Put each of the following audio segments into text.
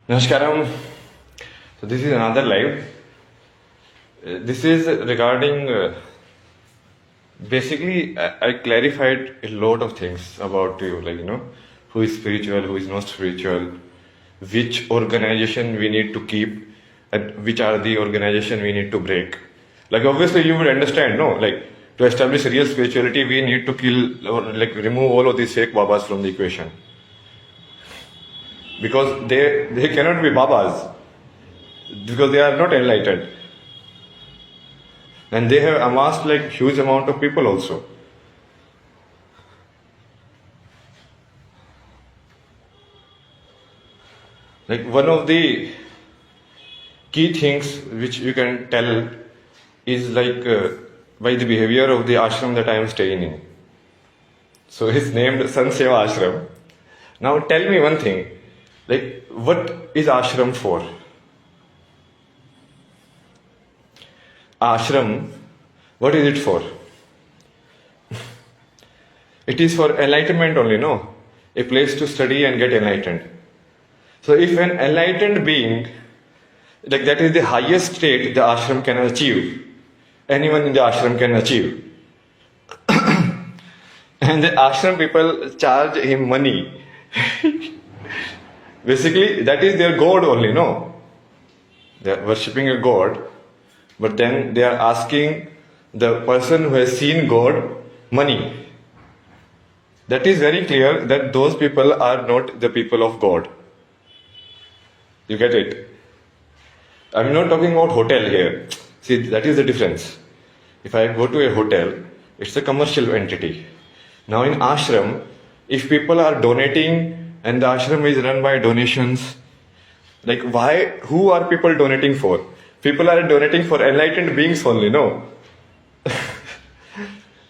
Namaskaram. So this is another live. This is regarding basically I clarified a lot of things about you, like who is spiritual, who is not spiritual, which organization we need to keep, and which are the organization we need to break. Like obviously you would understand, no? Like to establish real spirituality, we need to kill or like remove all of these fake babas from the equation. Because they cannot be babas, because they are not enlightened, and they have amassed like huge amount of people also. Like one of the key things which you can tell is like by the behavior of the ashram that I am staying in. So it's named Sant Seva Ashram. Now tell me one thing, like what is ashram for? Ashram, what is it for? It is for enlightenment only, no? A place to study and get enlightened. So if an enlightened being, like that is the highest state the ashram can achieve, anyone in the ashram can achieve. And the ashram people charge him money. Basically, that is their god only, no? They are worshipping a god, but then they are asking the person who has seen God money. That is very clear that those people are not the people of God. You get it? I'm not talking about hotel here. See, that is the difference. If I go to a hotel, it's a commercial entity. Now in ashram, if people are donating and the ashram is run by donations, like why, who are people donating for? People are donating for enlightened beings only, no?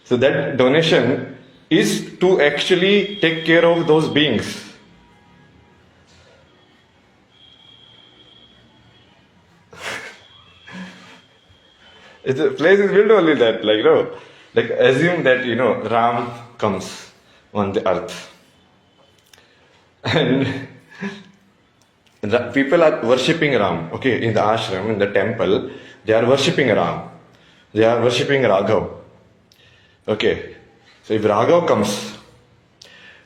So that donation is to actually take care of those beings. The place is built only that, like, like assume that, Ram comes on the earth. And the people are worshipping Ram, okay, in the ashram, in the temple, they are worshipping Ram. They are worshipping Raghav. Okay, so if Raghav comes,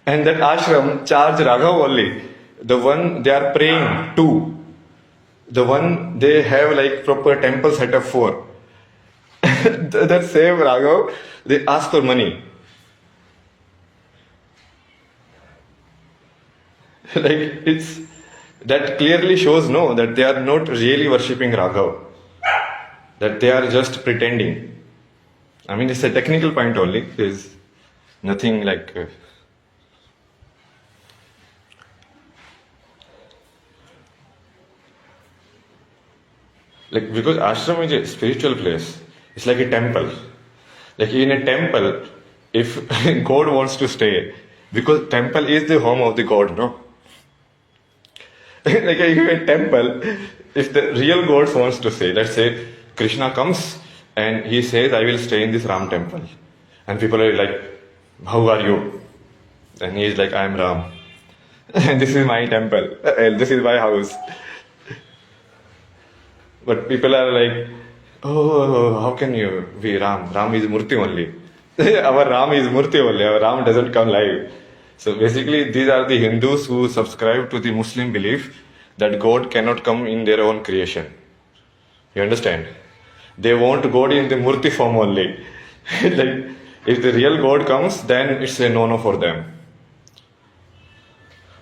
and that ashram charge Raghav only, the one they are praying to, the one they have like proper temple set up for, that same Raghav, they ask for money. Like it's, that clearly shows, no, that they are not really worshipping Raghav, that they are just pretending. I mean, it's a technical point only. There's nothing like. Like, because ashram is a spiritual place, it's like a temple. Like in a temple, if God wants to stay, because temple is the home of the God, no? Like in a temple, if the real God wants to stay, let's say Krishna comes and he says, I will stay in this Ram temple. And people are like, how are you? And he is like, I am Ram. And this is my temple. And this is my house. But people are like, oh, how can you be Ram? Ram is Murti only. Our Ram is Murti only. Our Ram doesn't come live. So basically, these are the Hindus who subscribe to the Muslim belief that God cannot come in their own creation. You understand? They want God in the Murti form only. Like, if the real God comes, then it's a no-no for them.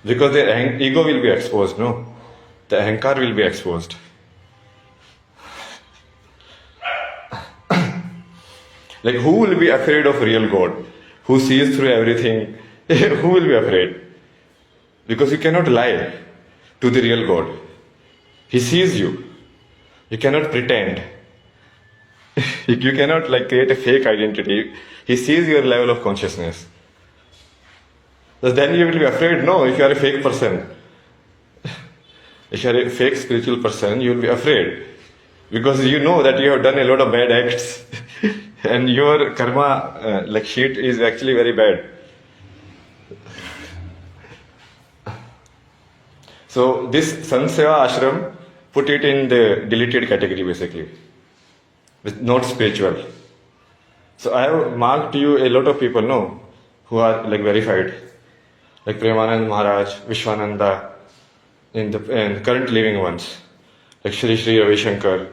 Because their ego will be exposed, no? The ahankar will be exposed. Like, who will be afraid of real God? Who sees through everything? Who will be afraid? Because you cannot lie to the real God. He sees you. You cannot pretend. You cannot like create a fake identity. He sees your level of consciousness. So then you will be afraid, no, if you are a fake person. If you are a fake spiritual person, you will be afraid. Because you know that you have done a lot of bad acts. And your karma like sheet is actually very bad. So this Sanseva ashram put it in the deleted category basically, with not spiritual. So I have marked you a lot of people know who are like verified, like Premanand Maharaj, Vishwananda, in current living ones, like Shri Shri Ravi Shankar,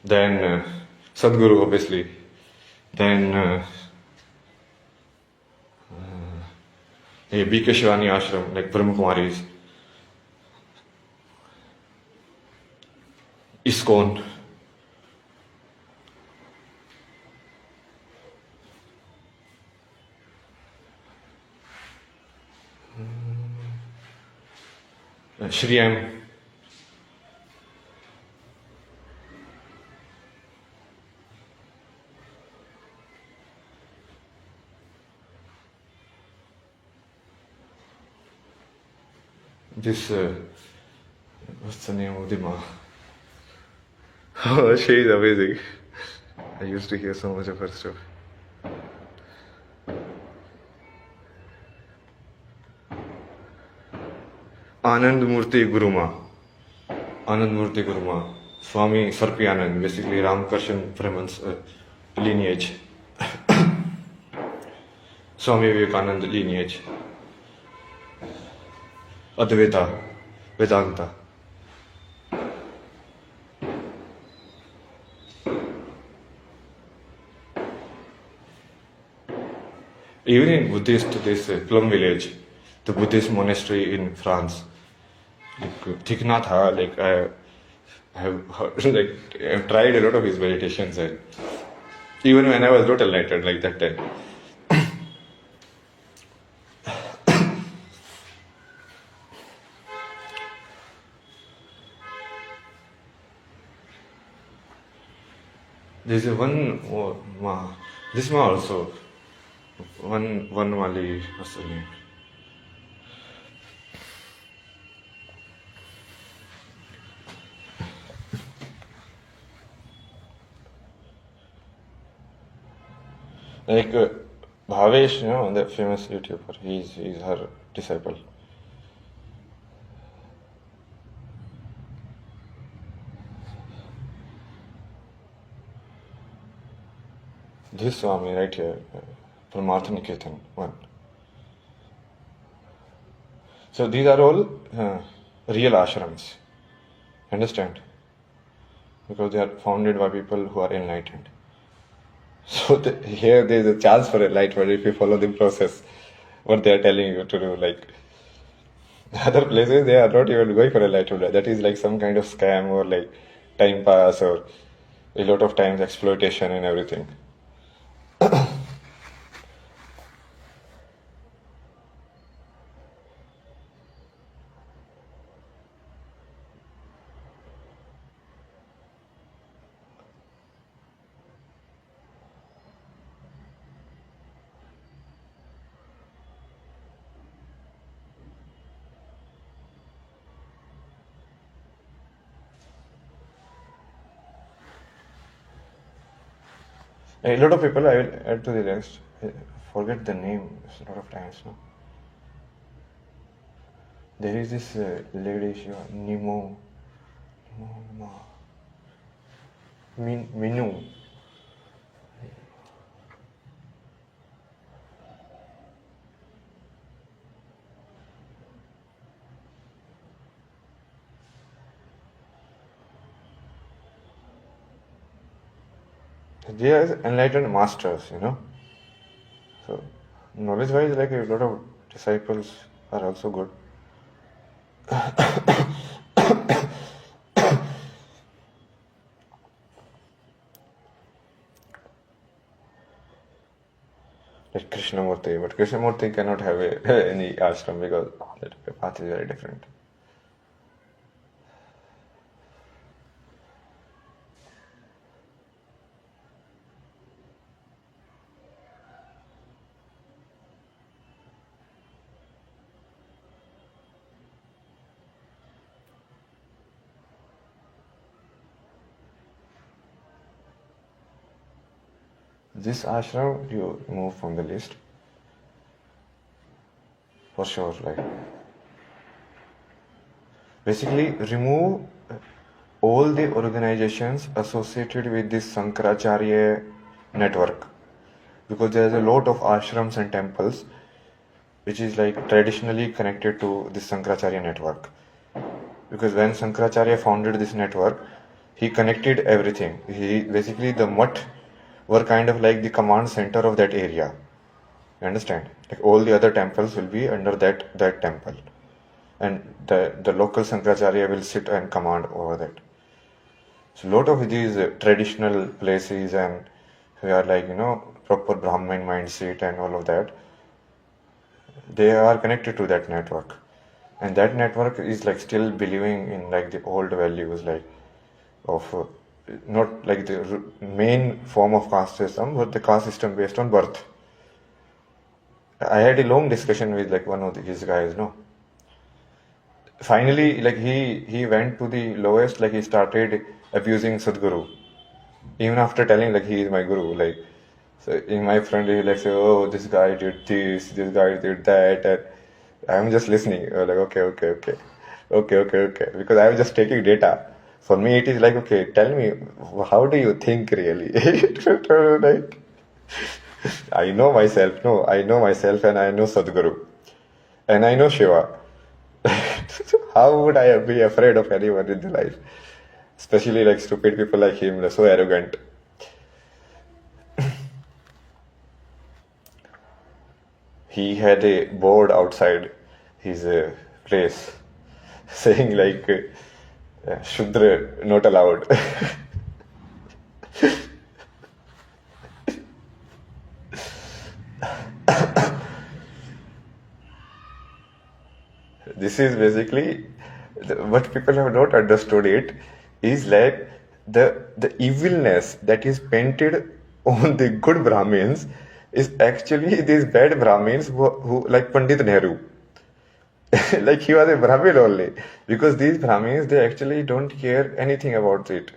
then Sadhguru obviously, then B.K. Shivani ashram, like Brahma Kumaris, ISKCON. Shri M. This, what's the name of the ma? Oh, she is amazing. I used to hear so much of her stuff. Anand Murti Guruma. Anand Murti Guruma. Swami Sarpi Anand, basically Ramkarshan Brahman's lineage. Swami Vivekananda lineage. Advaita, Vedanta. Even in Buddhist, this Plum village, the Buddhist monastery in France, like Thich Nhat Hanh, like I have heard, like I've tried a lot of his meditations, and even when I was not enlightened like that time. There's a one ma, this ma also, one Mali, what's the name? Like Bhavesh, you know, that famous YouTuber, he's her disciple. This Swami right here, Paramartha Niketan, one. So these are all real ashrams, understand? Because they are founded by people who are enlightened. So here there is a chance for enlightenment if you follow the process, what they are telling you to do. Like other places, they are not even going for enlightenment. That is like some kind of scam or like time pass or a lot of times exploitation and everything. A lot of people, I will add to the list. Forget the name a lot of times. No? There is this lady, she was Minu. They are enlightened masters, you know. So, knowledge-wise, like a lot of disciples are also good. Like Krishnamurti, but Krishnamurti cannot have any ashram because the path is very different. This ashram you remove from the list for sure. Like Basically remove all the organizations associated with this Sankaracharya network, because there's a lot of ashrams and temples which is like traditionally connected to this Sankaracharya network. Because when Sankaracharya founded this network, he connected everything. He basically, the mutt were kind of like the command center of that area. You understand? Like all the other temples will be under that temple, and the local Sankaracharya will sit and command over that. So lot of these traditional places, and we are like proper Brahmin mindset and all of that, they are connected to that network, and that network is like still believing in like the old values, like of not like the main form of caste system, but the caste system based on birth. I had a long discussion with like one of his guys. No, finally, like he went to the lowest. Like he started abusing Sadhguru, even after telling like he is my guru. Like, so in my friend, he like say, oh, this guy did this guy did that, and I'm just listening. Like, okay, because I'm just taking data. For me, it is like, okay, tell me, how do you think really? Like, I know myself. No, I know myself, and I know Sadhguru, and I know Shiva. How would I be afraid of anyone in the life? Especially like stupid people like him, they're so arrogant. He had a board outside his place saying like Shudra not allowed. This is basically what people have not understood. It is like the evilness that is painted on the good Brahmins is actually these bad Brahmins who like Pandit Nehru. Like he was a Brahmin only, because these Brahmins, they actually don't care anything about it,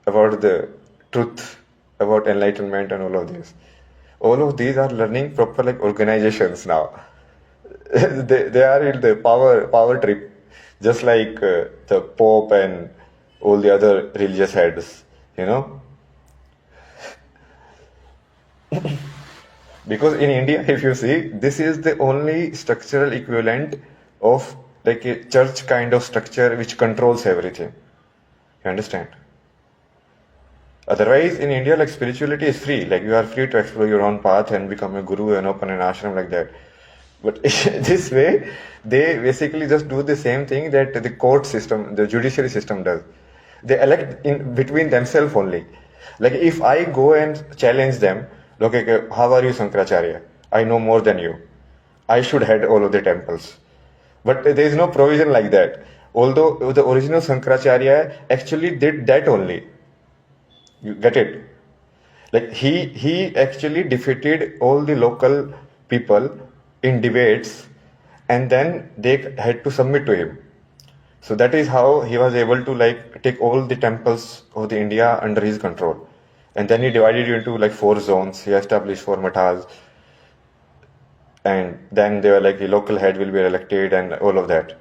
about the truth, about enlightenment and all of this. All of these are learning proper like organizations now. They are in the power trip, just like the Pope and all the other religious heads, you know. Because in India, if you see, this is the only structural equivalent of like a church kind of structure which controls everything. You understand? Otherwise, in India, like spirituality is free. Like you are free to explore your own path and become a guru and open an ashram like that. But this way, they basically just do the same thing that the court system, the judiciary system does. They elect in between themselves only. Like if I go and challenge them, okay, how are you, Sankaracharya? I know more than you. I should head all of the temples. But there is no provision like that. Although the original Sankaracharya actually did that only. You get it? Like he actually defeated all the local people in debates, and then they had to submit to him. So that is how he was able to like take all the temples of the India under his control. And then he divided it into like 4 zones. He established 4 mathas, and then they were like the local head will be elected and all of that.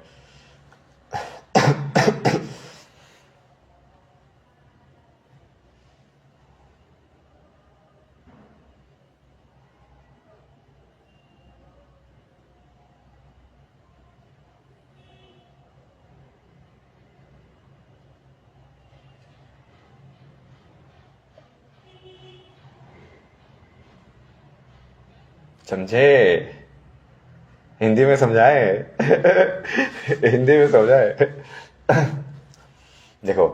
समझे? हिंदी में समझाए। हिंदी में समझाए। देखो,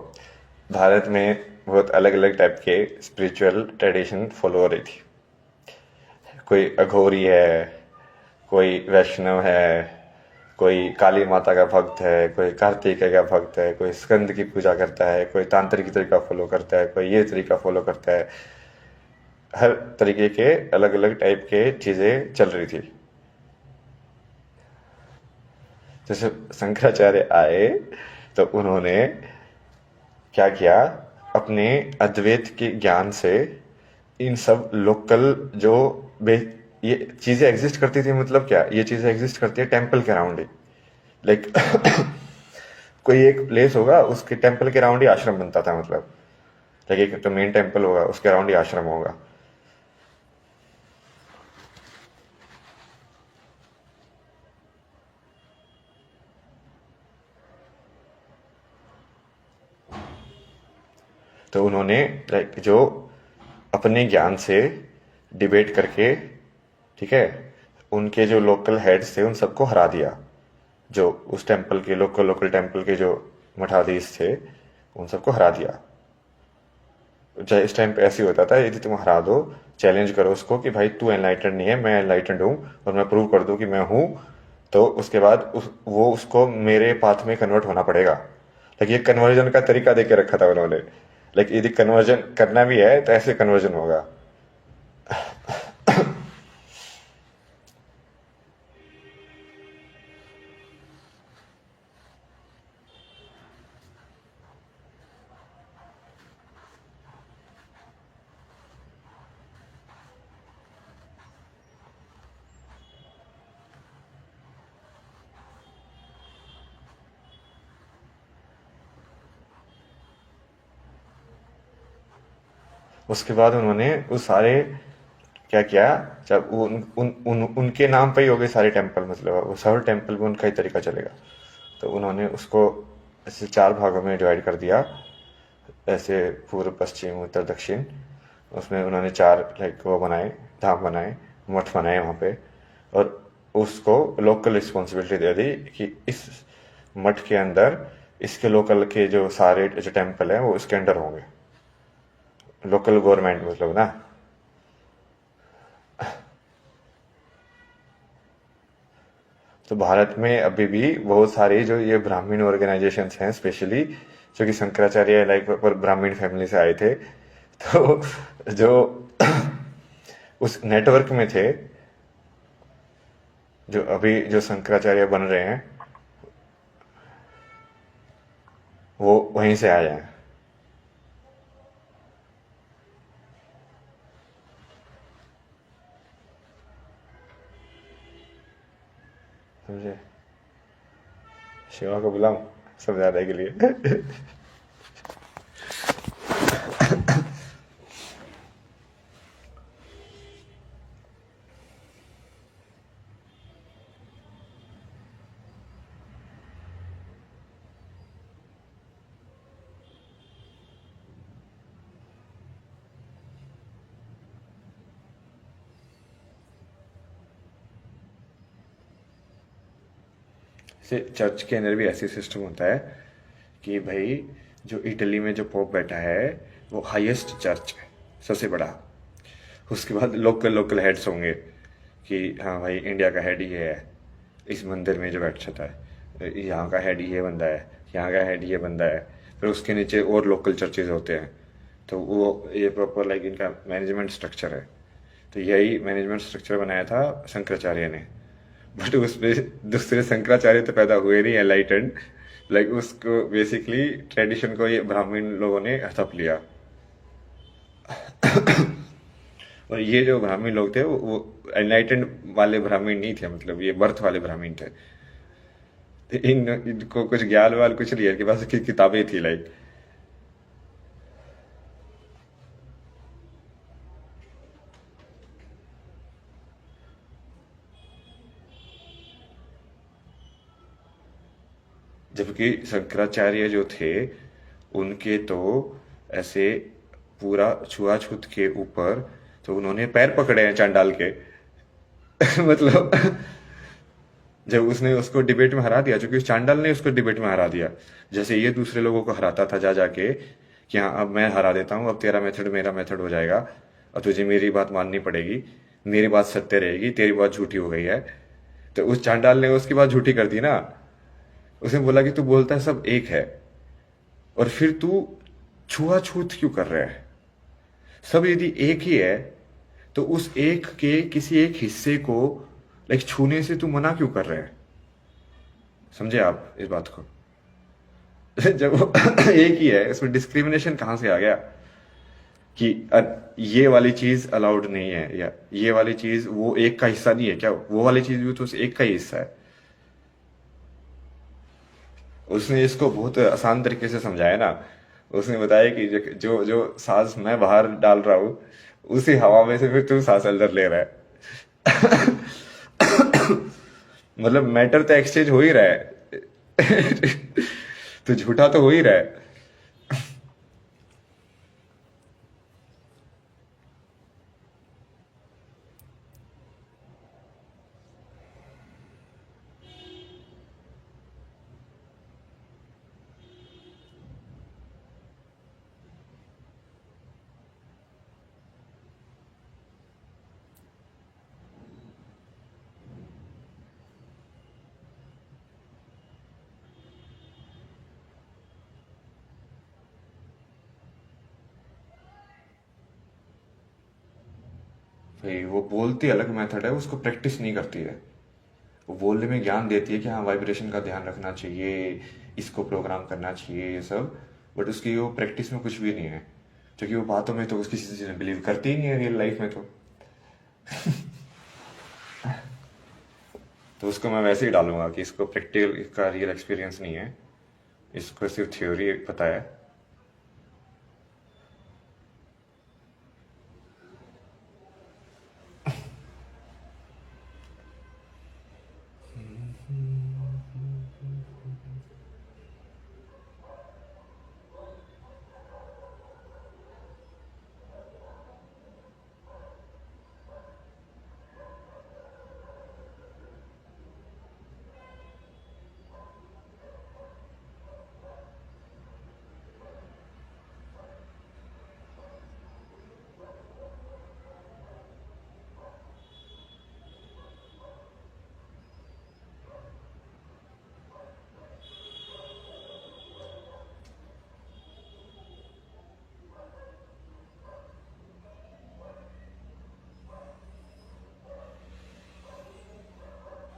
भारत में बहुत अलग अलग टाइप के स्पिरिचुअल ट्रेडिशन फॉलो हो रही थी। कोई अघोरी है, कोई वैष्णव है, कोई काली माता का भक्त है, कोई कार्तिकेय का भक्त है, कोई स्कंद की पूजा करता है, कोई तांत्रिक तरीका फॉलो करता है, कोई ये तरीका फॉलो करता है। हर तरीके के अलग अलग टाइप के चीजें चल रही थी। जैसे शंकराचार्य आए तो उन्होंने क्या किया, अपने अद्वैत के ज्ञान से इन सब लोकल जो ये चीजें एग्जिस्ट करती थी, मतलब क्या, ये चीजें एग्जिस्ट करती है टेम्पल के अराउंड ही। लाइक कोई एक प्लेस होगा, उसके टेम्पल के अराउंड ही आश्रम बनता था, मतलब लाइक एक तो मेन टेम्पल होगा, उसके अराउंड ही आश्रम होगा। तो उन्होंने लाइक जो अपने ज्ञान से डिबेट करके, ठीक है, उनके जो लोकल हेड्स थे उन सबको हरा दिया। जो उस टेम्पल के लोकल लोकल टेम्पल के जो मठाधीश थे उन सबको हरा दिया। चाहे इस टाइम पे ऐसे ही होता था, यदि तुम हरा दो, चैलेंज करो उसको कि भाई तू एनलाइटेंड नहीं है, मैं एनलाइटेंड हूँ, और मैं प्रूव कर दूं कि मैं हूँ, तो उसके बाद वो उसको मेरे पाथ में कन्वर्ट होना पड़ेगा। लेकिन ये कन्वर्जन का तरीका दे के रखा था उन्होंने, लेकिन यदि कन्वर्जन करना भी है तो ऐसे कन्वर्जन होगा। उसके बाद उन्होंने उस सारे क्या किया, जब वो उनके नाम पे ही हो गए सारे टेम्पल, मतलब वो सारे टेम्पल में उनका ही तरीका चलेगा। तो उन्होंने उसको ऐसे 4 भागों में डिवाइड कर दिया, ऐसे पूर्व पश्चिम उत्तर दक्षिण। उसमें उन्होंने 4 लाइक वो बनाए, धाम बनाए, मठ बनाए वहाँ पे, और उसको लोकल रिस्पॉन्सिबिलिटी दे दी कि इस मठ के अंदर इसके लोकल के जो सारे जो टेम्पल हैं वो इसके अंडर होंगे। लोकल गवर्नमेंट मतलब ना। तो भारत में अभी भी बहुत सारी जो ये ब्राह्मण ऑर्गेनाइजेशंस हैं, स्पेशली जो कि शंकराचार्य लाइक पर ब्राह्मण फैमिली से आए थे, तो जो उस नेटवर्क में थे, जो अभी जो शंकराचार्य बन रहे हैं वो वहीं से आए हैं। समझे? शिवा को बुलाऊं समझाने के लिए? से चर्च के अंदर भी ऐसी सिस्टम होता है कि भाई जो इटली में जो पोप बैठा है वो हाईएस्ट चर्च है, सबसे बड़ा। उसके बाद लोकल लोकल हेड्स होंगे कि हाँ भाई इंडिया का हेड ये है, इस मंदिर में जो बैठता है, यहाँ का हेड ये बंदा है, यहाँ का हेड ये बंदा है। फिर उसके नीचे और लोकल चर्चेज होते हैं। तो वो ये प्रॉपर लाइक इनका मैनेजमेंट स्ट्रक्चर है। तो यही मैनेजमेंट स्ट्रक्चर बनाया था शंकराचार्य ने। बट उसमें दूसरे शंकराचार्य तो पैदा हुए नहीं एनलाइटेंड, लाइक उसको बेसिकली ट्रेडिशन को ये ब्राह्मण लोगों ने हड़प लिया। और ये जो ब्राह्मण लोग थे वो एनलाइटेंड वाले ब्राह्मण नहीं थे, मतलब ये बर्थ वाले ब्राह्मण थे। इनको कुछ ज्ञान वाल कुछ नहीं है, इनके पास किताबें थी लाइक। जबकि शंकराचार्य जो थे उनके तो ऐसे पूरा छुआछूत के ऊपर, तो उन्होंने पैर पकड़े हैं चांडाल के। मतलब जब उसने उसको डिबेट में हरा दिया, क्योंकि उस चांडाल ने उसको डिबेट में हरा दिया, जैसे ये दूसरे लोगों को हराता था जा जाके कि हाँ अब मैं हरा देता हूँ, अब तेरा मेथड मेरा मेथड हो जाएगा, और तुझे मेरी बात माननी पड़ेगी, मेरी बात सत्य रहेगी, तेरी बात झूठी हो गई है। तो उस चांडाल ने उसकी बात झूठी कर दी ना। उसने बोला कि तू बोलता है सब एक है, और फिर तू छुआछूत क्यों कर रहा है? सब यदि एक ही है तो उस एक के किसी एक हिस्से को लाइक छूने से तू मना क्यों कर रहे हैं? समझे आप इस बात को? जब वो एक ही है, इसमें डिस्क्रिमिनेशन कहां से आ गया कि ये वाली चीज अलाउड नहीं है, या ये वाली चीज वो एक का हिस्सा नहीं है क्या? वो वाली चीज भी तो उस एक का ही हिस्सा है। उसने इसको बहुत आसान तरीके से समझाया ना। उसने बताया कि जो जो सांस मैं बाहर डाल रहा हूँ, उसी हवा में से फिर तू सांस अंदर ले रहा है। मतलब मैटर तो एक्सचेंज हो ही रहा है। तो झूठा तो हो ही रहा है। भाई वो बोलती अलग मेथड है, उसको प्रैक्टिस नहीं करती है। वो बोलने में ज्ञान देती है कि हाँ वाइब्रेशन का ध्यान रखना चाहिए, इसको प्रोग्राम करना चाहिए, ये सब। बट उसकी वो प्रैक्टिस में कुछ भी नहीं है, क्योंकि वो बातों में तो उसकी चीजें बिलीव करती ही नहीं है रियल लाइफ में। तो उसको मैं वैसे ही डालूंगा कि इसको प्रैक्टिकल का रियल एक्सपीरियंस नहीं है, इसको सिर्फ थ्योरी पता है।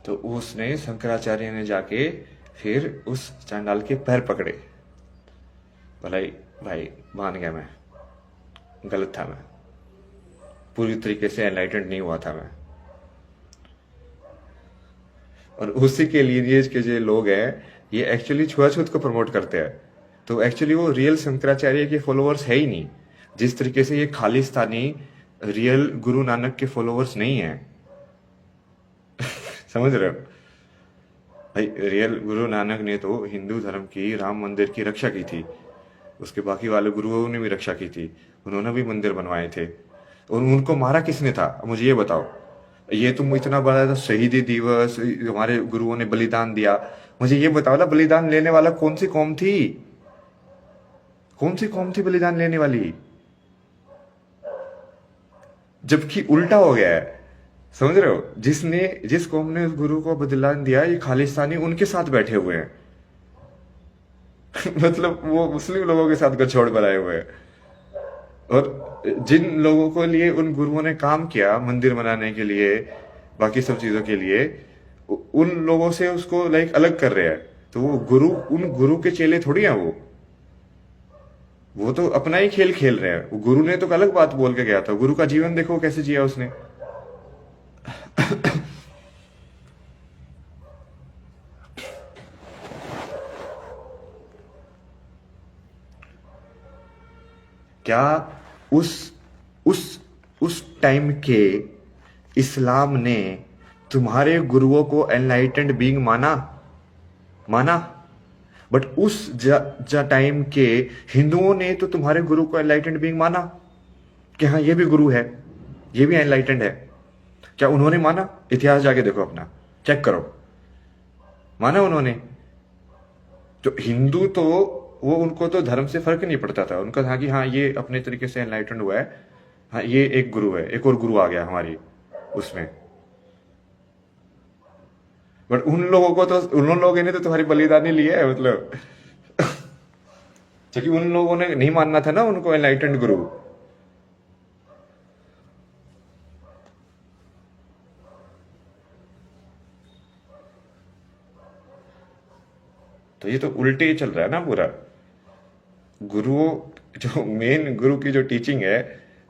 तो उसने शंकराचार्य ने जाके फिर उस चांडाल के पैर पकड़े। भलाई भाई मान गया मैं, गलत था मैं, पूरी तरीके से एनलाइटेंड नहीं हुआ था मैं। और उसी के लिए के जो लोग हैं, ये एक्चुअली छुआछूत को प्रमोट करते हैं। तो एक्चुअली वो रियल शंकराचार्य के फॉलोअर्स है ही नहीं, जिस तरीके से ये खालिस्तानी रियल गुरु नानक के फॉलोअर्स नहीं है। समझ रहे हो भाई? रियल गुरु नानक ने तो हिंदू धर्म की, राम मंदिर की रक्षा की थी, उसके बाकी वाले गुरुओं ने भी रक्षा की थी, उन्होंने भी मंदिर बनवाए थे। और उनको मारा किसने था मुझे ये बताओ? ये तुम इतना बड़ा था शहीदी दिवस, हमारे गुरुओं ने बलिदान दिया, मुझे ये बताओ ना, बलिदान लेने वाला कौन सी कौम थी? कौन सी कौम थी बलिदान लेने वाली? जबकि उल्टा हो गया है। समझ रहे हो? जिस कौम ने उस गुरु को बलिदान दिया, ये खालिस्तानी उनके साथ बैठे हुए हैं। मतलब वो मुस्लिम लोगों के साथ गठजोड़ बनाए हुए हैं। और जिन लोगों को लिए उन गुरुओं ने काम किया मंदिर बनाने के लिए, बाकी सब चीजों के लिए, उन लोगों से उसको लाइक अलग कर रहे हैं। तो वो गुरु, उन गुरु के चेले थोड़ी हैं वो तो अपना ही खेल खेल रहे हैं। वो गुरु ने तो अलग बात बोल के गया था। गुरु का जीवन देखो कैसे जिया उसने। क्या उस उस उस टाइम के इस्लाम ने तुम्हारे गुरुओं को एनलाइटेंड बीइंग माना? माना। बट उस टाइम के हिंदुओं ने तो तुम्हारे गुरु को एनलाइटेंड बीइंग माना कि हाँ ये भी गुरु है, ये भी एनलाइटेंड है। क्या उन्होंने माना? इतिहास जाके देखो अपना, चेक करो, माना उन्होंने? जो हिंदू तो वो, उनको तो धर्म से फर्क नहीं पड़ता था, उनका था कि हाँ ये अपने तरीके से एनलाइटेंड हुआ है, हाँ ये एक गुरु है, एक और गुरु आ गया हमारी उसमें। बट उन लोगों को तो, उन लोगों ने तो तुम्हारी बलिदानी लिया है, मतलब। क्योंकि उन लोगों ने नहीं मानना था ना उनको एनलाइटेंड गुरु। तो ये तो उल्टे ही चल रहा है ना पूरा। गुरुओं, जो मेन गुरु की जो टीचिंग है,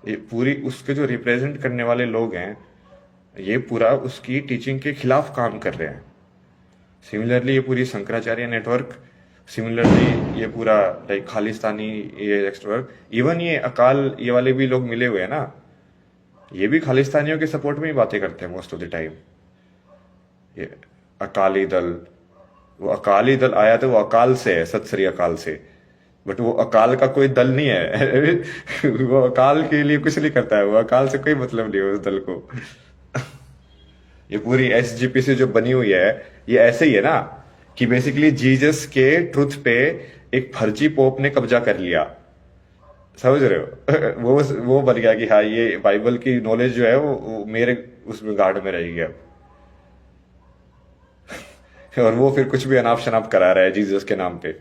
ये पूरी उसके जो रिप्रेजेंट करने वाले लोग हैं, ये पूरा उसकी टीचिंग के खिलाफ काम कर रहे हैं। सिमिलरली ये पूरी शंकराचार्य नेटवर्क सिमिलरली ये पूरा लाइक खालिस्तानी, ये एक्सट्रोवर्ट, इवन ये अकाल, ये वाले भी लोग मिले हुए हैं ना, ये भी खालिस्तानियों के सपोर्ट में ही बातें करते हैं मोस्ट ऑफ द टाइम। ये अकाली दल, वो अकाली दल आया तो वो अकाल से है, सत श्री अकाल से, बट वो अकाल का कोई दल नहीं है। वो अकाल के लिए कुछ नहीं करता है, वो अकाल से कोई मतलब नहीं है उस दल को। ये पूरी एसजीपीसी जो बनी हुई है, ये ऐसे ही है ना कि बेसिकली जीसस के ट्रुथ पे एक फर्जी पोप ने कब्जा कर लिया, समझ रहे हो? वो बन गया कि हाँ ये बाइबल की नॉलेज जो है वो मेरे उसमें गार्ड में रहेगी अब। और वो फिर कुछ भी अनाप शनाप करा रहा है जीसस के नाम पे।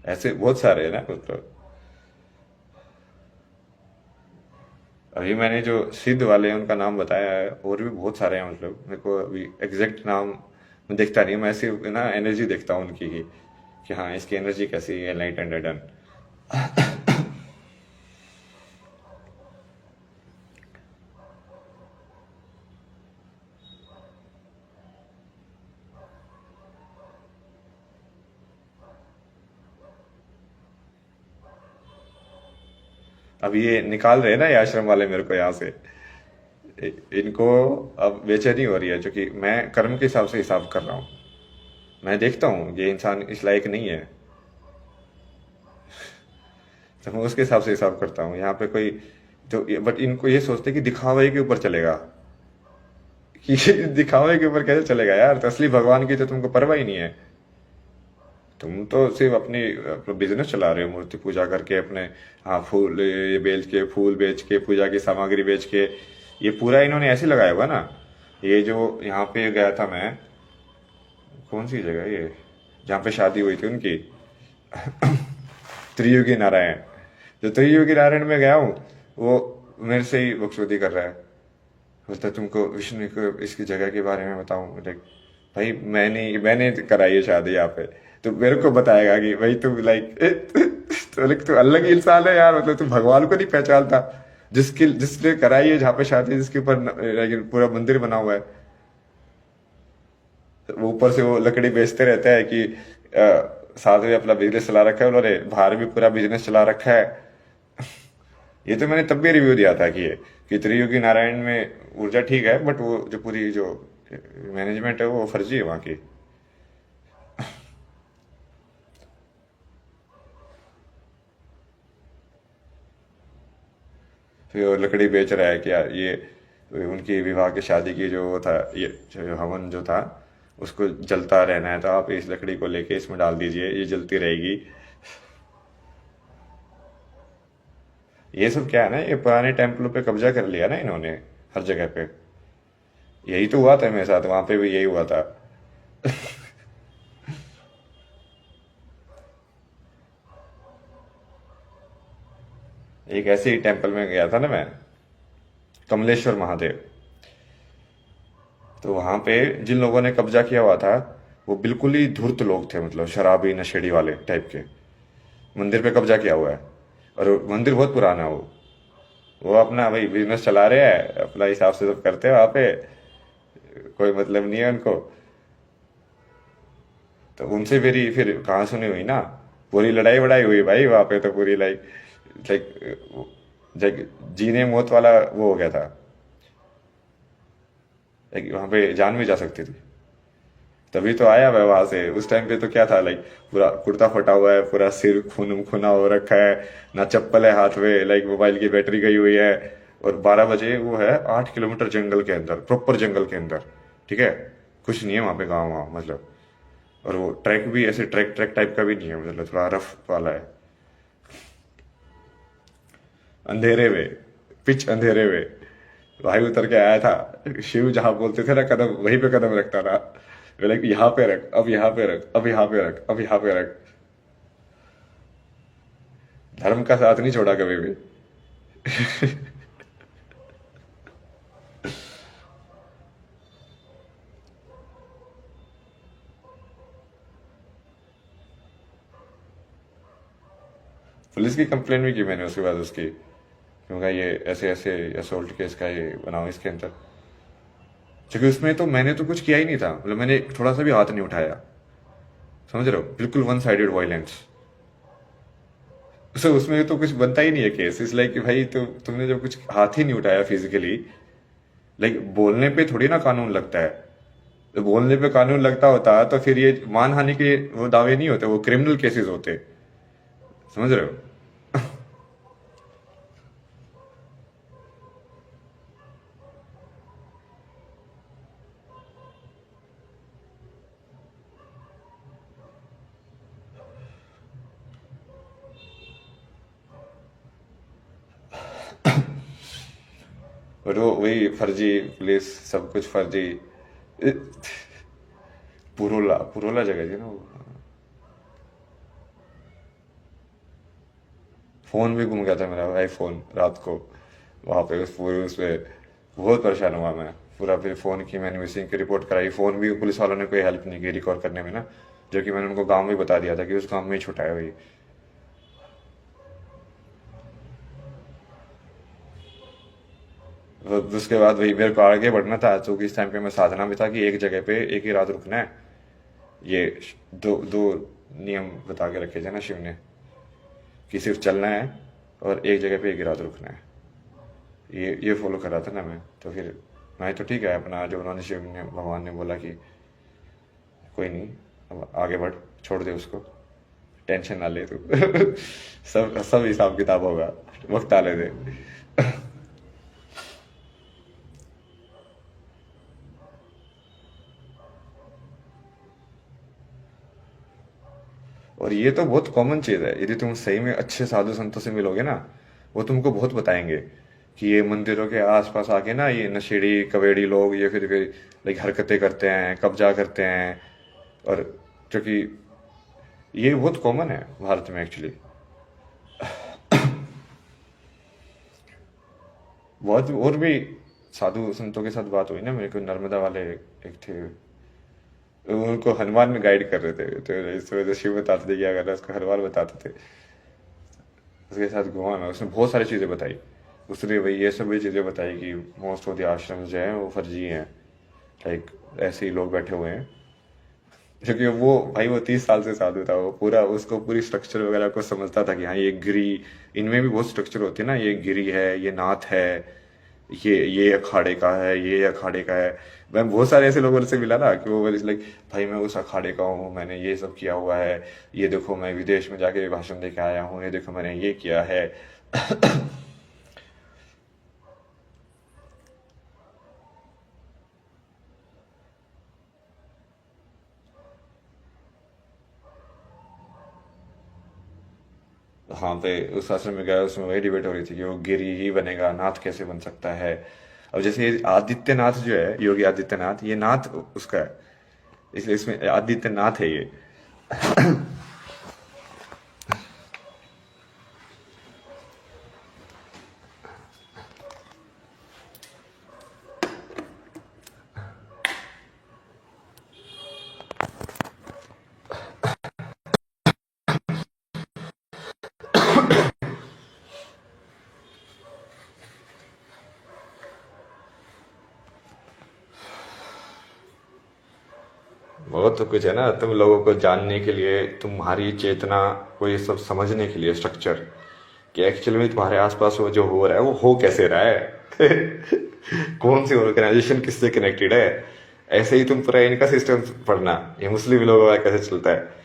ऐसे बहुत सारे हैं ना, मतलब अभी मैंने जो सिद्ध वाले हैं उनका नाम बताया है, और भी बहुत सारे हैं, मतलब मेरे को अभी एग्जैक्ट नाम मैं देखता नहीं, मैं सिर्फ ना एनर्जी देखता हूँ उनकी कि हाँ इसकी एनर्जी कैसी है, लाइट एंड डन। अब ये निकाल रहे हैं ना ये आश्रम वाले मेरे को यहाँ से, इनको अब बेचैनी हो रही है, क्योंकि मैं कर्म के हिसाब से हिसाब कर रहा हूँ। मैं देखता हूँ ये इंसान इस लायक नहीं है, तो मैं उसके हिसाब से हिसाब करता हूँ। यहाँ पे कोई तो, बट इनको ये सोचते कि दिखावे के ऊपर चलेगा, कि दिखावे के ऊपर कैसे चलेगा यार, तो असली भगवान की तो तुमको परवाह ही नहीं है। तुम तो सिर्फ अपनी बिजनेस चला रहे हो, मूर्ति पूजा करके अपने, हाँ फूल ये बेच के, फूल बेच के, पूजा की सामग्री बेच के, ये पूरा इन्होंने ऐसे लगाया हुआ ना। ये जो यहाँ पे गया था मैं, कौन सी जगह ये जहाँ पे शादी हुई थी उनकी, त्रियुगी नारायण, जो त्रियुगी नारायण में गया हूँ, वो मेरे से ही बकचोदी कर रहा है, बोलता तुमको विष्णु को इसकी जगह के बारे में बताऊं। लाइक भाई मैंने कराई है शादी यहाँ पे, तो मेरे को बताएगा कि भाई तू लाइक तो अलग ही इंसान है यार, मतलब तू भगवान को नहीं पहचानता, जिसने कराई है जहाँ पे शादी, जिसके ऊपर पूरा मंदिर बना हुआ है। वो ऊपर से वो लकड़ी बेचते रहता है कि साथ में अपना बिजनेस चला रखा है उन्होंने, बाहर भी पूरा बिजनेस चला रखा है। ये तो मैंने तब भी रिव्यू दिया था कि त्रियुगी नारायण में ऊर्जा ठीक है, बट वो जो पूरी जो मैनेजमेंट है वो फर्जी है वहाँ की। फिर वो लकड़ी बेच रहा है कि यार ये उनकी विवाह की शादी की जो वो था, ये जो हवन जो था, उसको जलता रहना है, तो आप इस लकड़ी को लेके इसमें डाल दीजिए, ये जलती रहेगी। ये सब क्या है ना, ये पुराने टेम्पलों पे कब्जा कर लिया ना इन्होंने, हर जगह पे। यही तो हुआ था मेरे साथ, वहां पे भी यही हुआ था। एक ऐसे ही टेम्पल में गया था ना मैं, कमलेश्वर महादेव। तो वहां पे जिन लोगों ने कब्जा किया हुआ था, वो बिल्कुल ही धूर्त लोग थे, मतलब शराबी नशेड़ी वाले टाइप के। मंदिर पे कब्जा किया हुआ है, और मंदिर बहुत पुराना है वो अपना भाई बिजनेस चला रहे हैं, अपना हिसाब से सब करते हैं वहां पे, कोई मतलब नहीं है उनको। तो उनसे मेरी फिर कहाँ सुनी हुई ना, पूरी लड़ाई वड़ाई हुई भाई वहां पे, तो पूरी लाइक लाइक जीने मौत वाला वो हो गया था। लाइक वहां पे जान भी जा सकती थी। तभी तो आया मैं वहां से, उस टाइम पे तो क्या था, लाइक पूरा कुर्ता फटा हुआ है, पूरा सिर खून खुना हो रखा है, ना चप्पल है हाथ में, लाइक मोबाइल की बैटरी गई हुई है। और 12 बजे वो है 8 किलोमीटर जंगल के अंदर, प्रॉपर जंगल के अंदर, ठीक है, कुछ नहीं है वहां पे गाँव वाँव मतलब। और वो ट्रैक भी ऐसे ट्रैक ट्रैक टाइप का भी नहीं है, मतलब थोड़ा रफ वाला है, अंधेरे में, पिच अंधेरे में। भाई उतर के आया था, शिव जहां बोलते थे ना कदम, वहीं पे कदम रखता था। बोले कि यहाँ पे रख, अब यहाँ पे रख, अब यहाँ पे रख, अब यहाँ पे रख। धर्म का साथ नहीं छोड़ा कभी भी। पुलिस की कंप्लेन भी की मैंने उसके बाद उसकी, क्योंकि ये ऐसे ऐसे असोल्ट केस का ये बनाओ इसके अंदर। क्योंकि उसमें तो मैंने तो कुछ किया ही नहीं था, मतलब मैंने थोड़ा सा भी हाथ नहीं उठाया, समझ रहे हो, बिल्कुल वन साइडेड वायलेंस। सो उसमें तो कुछ बनता ही नहीं है केस, इस लाइक कि भाई तो तुमने जब कुछ हाथ ही नहीं उठाया फिजिकली, लाइक बोलने पे थोड़ी ना कानून लगता है। तो बोलने पे कानून लगता होता तो फिर ये मानहानि के वो दावे नहीं होते, वो क्रिमिनल केसेस होते, समझ रहे हो। और वो वही फर्जी पुलिस, सब कुछ फर्जी। पुरोला पुरोला जगह थी ना वो। फोन भी गुम गया था मेरा, आईफोन, रात को वहां पे उस पूरे उस पे बहुत परेशान हुआ मैं पूरा। फिर फोन की मैंने मिसिंग की रिपोर्ट कराई, फोन भी पुलिस वालों ने कोई हेल्प नहीं की रिकॉर्ड करने में ना, जो कि मैंने उनको गांव में बता दिया था कि उस गांव में ही छुटा है भाई। उसके बाद वही मेरे को आगे बढ़ना था, क्योंकि इस टाइम पे मैं साधना में था कि एक जगह पे एक ही रात रुकना है। ये दो दो नियम बता के रखे थे ना शिव ने, कि सिर्फ चलना है और एक जगह पे एक ही रात रुकना है। ये फॉलो कर रहा था ना मैं, तो फिर मैं तो ठीक है अपना, जो उन्होंने शिव ने भगवान ने बोला कि कोई नहीं, अब आगे बढ़, छोड़ दे उसको, टेंशन ना ले तू। सब सब हिसाब किताब होगा, वक्त आने दे। और ये तो बहुत कॉमन चीज है, यदि तुम सही में अच्छे साधु संतों से मिलोगे ना, वो तुमको बहुत बताएंगे कि ये मंदिरों के आसपास आके ना ये नशेड़ी कवेड़ी लोग ये फिर लाइक हरकतें करते हैं, कब्जा करते हैं। और क्योंकि ये बहुत कॉमन है भारत में एक्चुअली। बहुत और भी साधु संतों के साथ बात हुई ना मेरे को, नर्मदा वाले एक थे, उनको हनुमान में गाइड कर रहे थे, तो इस वजह से शिव बताते थे क्या करना है, उसको हनुमान बताते थे। उसके साथ घुमा मैं, उसने बहुत सारी चीज़ें बताई। उसने वही ये सब भी चीज़ें बताई कि मोस्ट ऑफ द आश्रम जो है वो फर्जी हैं, लाइक ऐसे ही लोग बैठे हुए हैं। क्योंकि वो भाई वो 30 साल से साधु था, वो पूरा उसको पूरी स्ट्रक्चर वगैरह को समझता था कि हाँ ये गिरी, इनमें भी बहुत स्ट्रक्चर होती है ना, ये गिरी है, ये नाथ है, ये अखाड़े का है, ये अखाड़े का है। मैं बहुत सारे ऐसे लोगों से मिला ना कि वो लाइक भाई मैं उस अखाड़े का हूँ, मैंने ये सब किया हुआ है, ये देखो मैं विदेश में जाके भाषण दे के आया हूँ, ये देखो मैंने ये किया है। हाँ पे उस आश्रम में गया, उसमें वही डिबेट हो रही थी कि वो गिरी ही बनेगा, नाथ कैसे बन सकता है। अब जैसे ये आदित्यनाथ जो है, योगी आदित्यनाथ, ये नाथ उसका है, इसलिए इसमें आदित्यनाथ है ये। बहुत तो कुछ है ना, तुम लोगों को जानने के लिए, तुम्हारी चेतना को ये सब समझने के लिए स्ट्रक्चर, कि एक्चुअल में तुम्हारे आसपास वो जो हो रहा है वो हो कैसे रहा है। कौन सी ऑर्गेनाइजेशन किससे कनेक्टेड है। ऐसे ही तुम पूरा इनका सिस्टम पढ़ना, ये मुस्लिम लोगों का कैसे चलता है,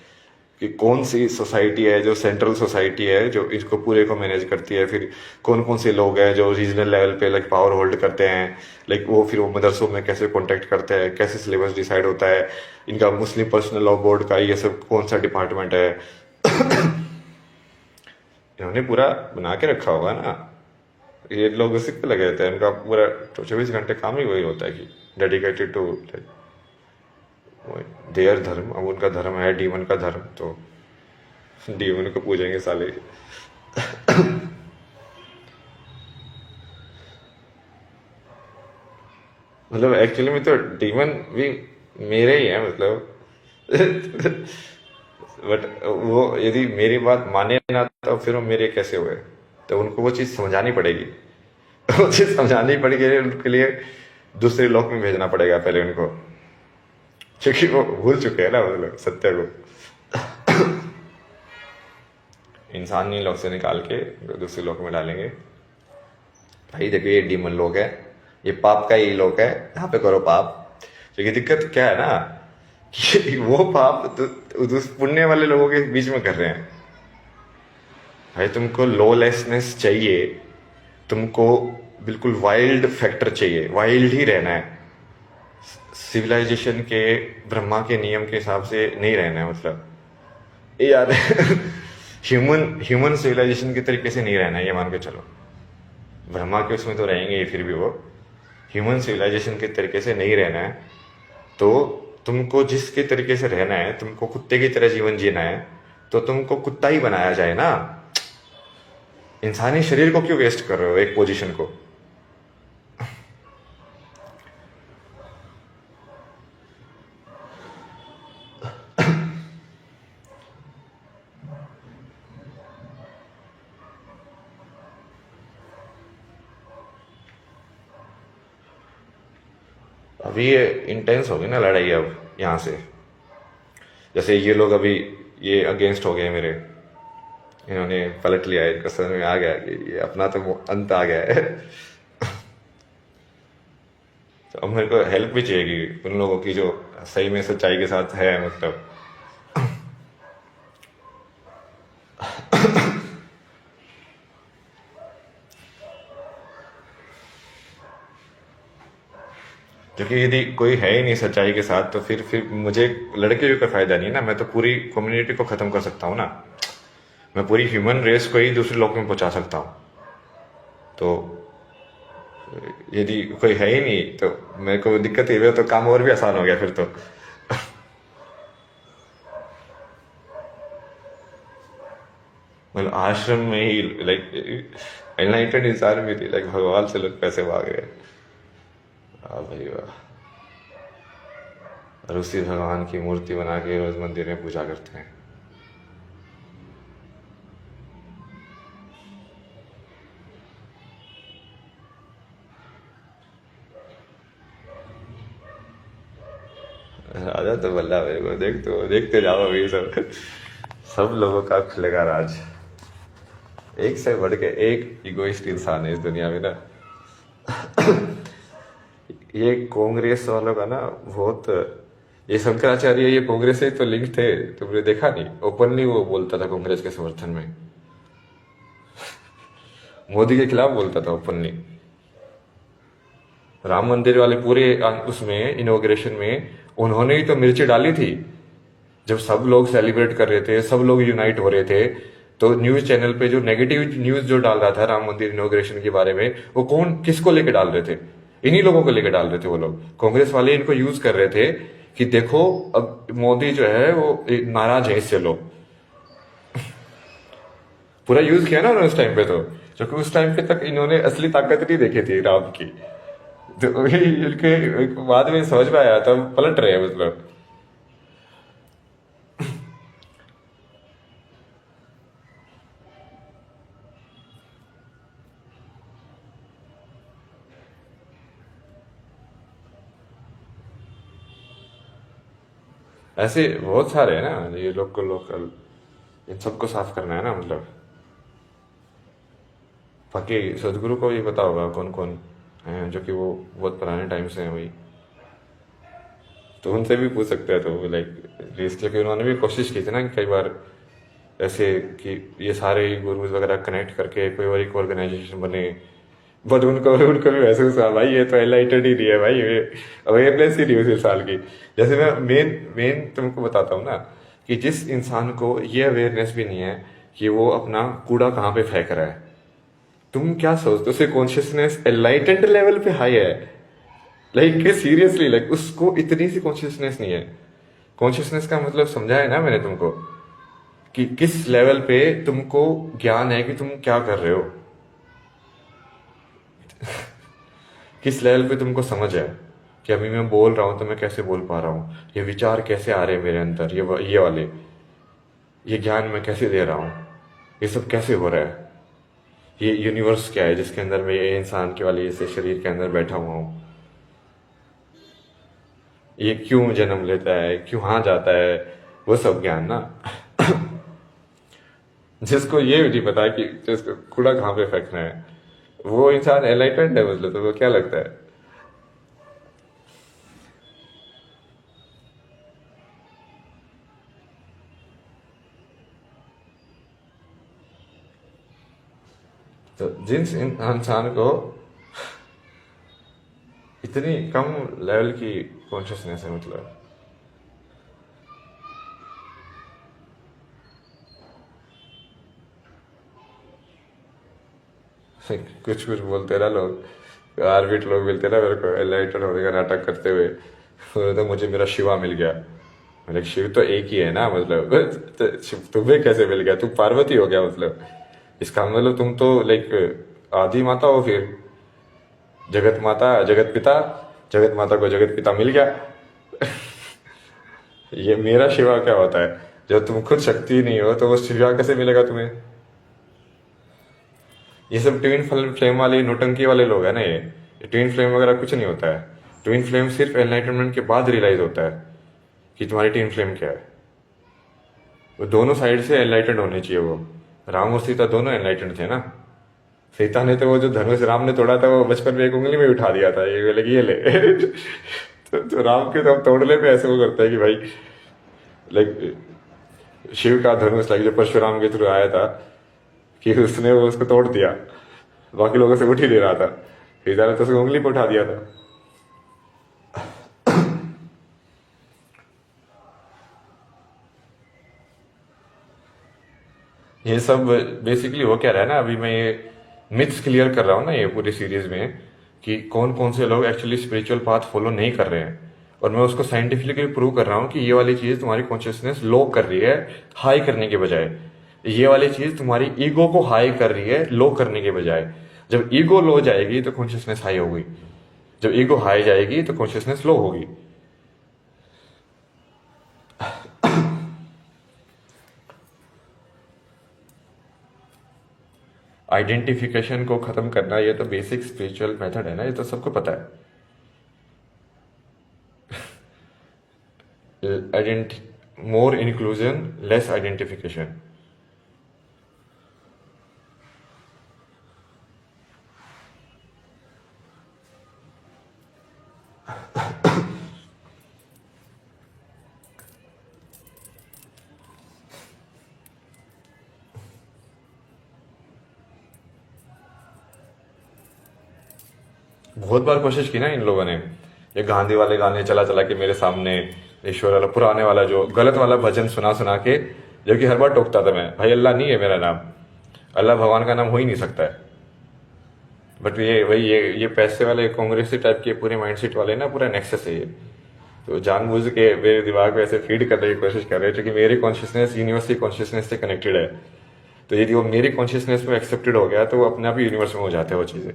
कि कौन सी सोसाइटी है जो सेंट्रल सोसाइटी है जो इसको पूरे को मैनेज करती है, फिर कौन कौन से लोग हैं जो रीजनल लेवल पे लाइक पावर होल्ड करते हैं, लाइक वो फिर वो मदरसों में कैसे कॉन्टेक्ट करते हैं, कैसे सिलेबस डिसाइड होता है, इनका मुस्लिम पर्सनल लॉ बोर्ड का ये सब कौन सा डिपार्टमेंट है। इन्होंने पूरा बना के रखा होगा ना, ये लोग उसी पे लगे रहते हैं, इनका पूरा 24 घंटे काम ही वही होता है कि डेडिकेटेड टू देयर धर्म। अब उनका धर्म है डीमन का धर्म, तो डीमन को पूजेंगे साले। मतलब एक्चुअली में तो डीमन भी मेरे ही है, मतलब। बट वो यदि मेरी बात माने ना तो फिर वो मेरे कैसे हुए, तो उनको वो चीज़ समझानी पड़ेगी। वो चीज़ समझानी पड़ेगी उनके लिए, दूसरे लोक में भेजना पड़ेगा पहले उनको, क्योंकि वो भूल चुके हैं ना वो लोग सत्य को। इंसानी लोक से निकाल के दूसरे लोक में डालेंगे। भाई देखो ये डीमन लोक है, ये पाप का ही लोक है, यहाँ पे करो पाप। क्योंकि दिक्कत क्या है ना कि वो पाप तो उस पुण्य वाले लोगों के बीच में कर रहे हैं। भाई तुमको लॉलेसनेस चाहिए, तुमको बिल्कुल वाइल्ड फैक्टर चाहिए, वाइल्ड ही रहना है, सिविलाइजेशन के ब्रह्मा के नियम के हिसाब से नहीं रहना है। मतलब यार ह्यूमन सिविलाइजेशन के तरीके से नहीं रहना है, ये मान के चलो। ब्रह्मा के उसमें तो रहेंगे ही, फिर भी वो ह्यूमन सिविलाइजेशन के तरीके से नहीं रहना है। तो तुमको जिसके तरीके से रहना है, तुमको कुत्ते की तरह जीवन जीना है, तो तुमको कुत्ता ही बनाया जाए ना। इंसानी शरीर को क्यों वेस्ट कर रहे हो एक पोजीशन को? अभी ये इंटेंस होगी ना लड़ाई अब यहाँ से। जैसे ये लोग अभी ये अगेंस्ट हो गए मेरे, इन्होंने पलट लिया, इनको समझ में आ गया कि ये अपना तो अंत आ गया है। तो अब मेरे को हेल्प भी चाहिए कि उन लोगों की जो सही में सच्चाई के साथ है, मतलब क्योंकि यदि कोई है ही नहीं सच्चाई के साथ, तो फिर मुझे लड़के भी कोई फायदा नहीं है ना। मैं तो पूरी कम्युनिटी को खत्म कर सकता हूँ ना, मैं पूरी ह्यूमन रेस को ही दूसरे लोग में पहुंचा सकता हूँ। तो यदि कोई है ही नहीं तो मेरे को दिक्कत ही है, तो काम और भी आसान हो गया फिर तो। मतलब आश्रम में ही लाइक एनलाइटेड इंसान भी थी, लाइक भगवान से लोग पैसे मांग गए। वाह भाई वाह। और उसी भगवान की मूर्ति बना के रोज मंदिर में पूजा करते हैं। राजा तो बल्ला मेरे को, देखते जाओ अभी सब लोगों का खुलेगा राज। एक से बढ़ के एक इगोइस्ट इंसान है इस दुनिया में ना। ये कांग्रेस वालों का ना बहुत, ये शंकराचार्य ये कांग्रेस से तो लिंक थे, तुमने देखा नहीं? ओपनली वो बोलता था कांग्रेस के समर्थन में, मोदी के खिलाफ बोलता था ओपनली। राम मंदिर वाले पूरे उसमें इनॉग्रेशन में उन्होंने ही तो मिर्ची डाली थी। जब सब लोग सेलिब्रेट कर रहे थे, सब लोग यूनाइट हो रहे थे, तो न्यूज चैनल पे जो नेगेटिव न्यूज जो डाल रहा था राम मंदिर इनॉग्रेशन के बारे में, वो कौन किसको लेके डाल रहे थे? इन्हीं लोगों को लेके डाल रहे थे वो लोग। कांग्रेस वाले इनको यूज कर रहे थे कि देखो अब मोदी जो है वो नाराज है इससे लोग। पूरा यूज किया ना उन्होंने उस टाइम पे, तो क्योंकि उस टाइम पे तक इन्होंने असली ताकत नहीं देखी थी राम की। तो वही इनके बाद में समझ में आया, तब पलट रहे हैं मतलब। ऐसे बहुत सारे हैं ना ये लोकल लोकल, इन सबको साफ करना है ना मतलब। बाकी सदगुरु को भी पता होगा कौन कौन हैं, जो कि वो बहुत पुराने टाइम से हैं वही, तो उनसे भी पूछ सकते हैं। तो लाइक इसलिए उन्होंने भी कोशिश की थी ना कि कई बार ऐसे कि ये सारे गुरुज वगैरह कनेक्ट करके कोई और एक ऑर्गेनाइजेशन बने, बट उनको उनको भी महसूस हुआ भाई ये तो एनलाइटेड ही नहीं है भाई, ये अवेयरनेस ही नहीं उस इंसान की। जैसे मैं मेन मेन तुमको बताता हूँ ना कि जिस इंसान को ये अवेयरनेस भी नहीं है कि वो अपना कूड़ा कहाँ पे फेंक रहा है, तुम क्या सोचते हो? उसे कॉन्शियसनेस एनलाइटेड लेवल पे हाई है, लाइक सीरियसली, लाइक उसको इतनी सी कॉन्शियसनेस नहीं है। कॉन्शियसनेस का मतलब समझा है ना मैंने तुमको, कि किस लेवल पे तुमको ज्ञान है कि तुम क्या कर रहे हो, किस लेवल पे तुमको समझ है कि अभी मैं बोल रहा हूं तो मैं कैसे बोल पा रहा हूं, ये विचार कैसे आ रहे हैं मेरे अंदर, ये वाले, ये ज्ञान मैं कैसे दे रहा हूं, ये सब कैसे हो रहा है, ये यूनिवर्स क्या है जिसके अंदर मैं ये इंसान के वाले इस शरीर के अंदर बैठा हुआ हूं। ये क्यों जन्म लेता है, क्यों वहां जाता है, वो सब ज्ञान ना। जिसको ये नहीं पता कि जिसको कूड़ा कहाँ पे फेंकना है, वो इंसान एनलाइटेंड है, मतलब तो वो क्या लगता है। तो जिस इंसान को इतनी कम लेवल की कॉन्शियसनेस है, मतलब कुछ कुछ बोलते ना लोग, आर्बिट लोग मिलते ना मेरे को एनलाइटन होने का नाटक करते हुए, तो मुझे मेरा शिवा मिल गया। मतलब शिव तो एक ही है ना, मतलब तो शिव तुम्हें कैसे मिल गया, तुम पार्वती हो गया मतलब। इसका मतलब तुम तो लाइक आदि माता हो फिर, जगत माता, जगत पिता, जगत माता को जगत पिता मिल गया। ये मेरा शिवा क्या होता है, जब तुम खुद शक्ति नहीं हो तो वो शिवा कैसे मिलेगा तुम्हें। ये सब ट्विन फ्लेम वाले नोटंकी वाले लोग हैं ना, ये ट्विन फ्लेम वगैरह कुछ नहीं होता है। ट्विन फ्लेम सिर्फ एनलाइटनमेंट के बाद रियलाइज होता है कि तुम्हारी ट्विन फ्लेम क्या है। वो दोनों साइड से एनलाइटेंड होने चाहिए। वो राम और सीता दोनों एनलाइटेंड थे ना। सीता ने तो वो जो धनुष राम ने तोड़ा था, वो बचपन में एक उंगली में उठा दिया था, ये लगी ये ले। तो राम के तो तोड़ने पे ऐसे वो करता है कि भाई लाइक शिव का धनुष लाइक जो परशुराम के थ्रू आया था, कि उसने वो उसको तोड़ दिया, बाकी लोगों से उठ ही नहीं रहा था, सीता ने तो उसको उंगली पे उठा दिया था। ये सब बेसिकली वो क्या रहा है ना, अभी मैं ये मिथ्स क्लियर कर रहा हूँ ना ये पूरी सीरीज में, कि कौन कौन से लोग एक्चुअली स्पिरिचुअल पाथ फॉलो नहीं कर रहे हैं। और मैं उसको साइंटिफिकली प्रूव कर रहा हूँ कि ये वाली चीज तुम्हारी कॉन्शियसनेस लो कर रही है, हाई करने के बजाय। ये वाली चीज तुम्हारी ईगो को हाई कर रही है, लो करने के बजाय। जब ईगो लो जाएगी तो कॉन्शियसनेस हाई होगी, जब ईगो हाई जाएगी तो कॉन्शियसनेस लो होगी। आइडेंटिफिकेशन को खत्म करना, ये तो बेसिक स्पिरिचुअल मेथड है ना, ये तो सबको पता है। मोर इंक्लूजन, लेस आइडेंटिफिकेशन। बहुत बार कोशिश की ना इन लोगों ने, ये गांधी वाले गाने चला चला के मेरे सामने, ईश्वर वाला पुराने वाला जो गलत वाला भजन सुना सुना के, जो कि हर बार टोकता था मैं, भाई अल्लाह नहीं है मेरा नाम, अल्लाह भगवान का नाम हो ही नहीं सकता है। बट ये वही ये पैसे वाले कांग्रेसी टाइप के पूरे माइंडसेट वाले ना, पूरा नेक्सस है ये। तो जानबूझ के मेरे दिमाग में ऐसे फीड करने की कोशिश कर रहे हैं, क्योंकि मेरी कॉन्शियसनेस यूनिवर्स की कॉन्शियसनेस से कनेक्टेड है। तो यदि वो मेरी कॉन्शियसनेस में एक्सेप्टेड हो गया तो वो अपने आप ही यूनिवर्स में हो जाते हैं वो चीजें।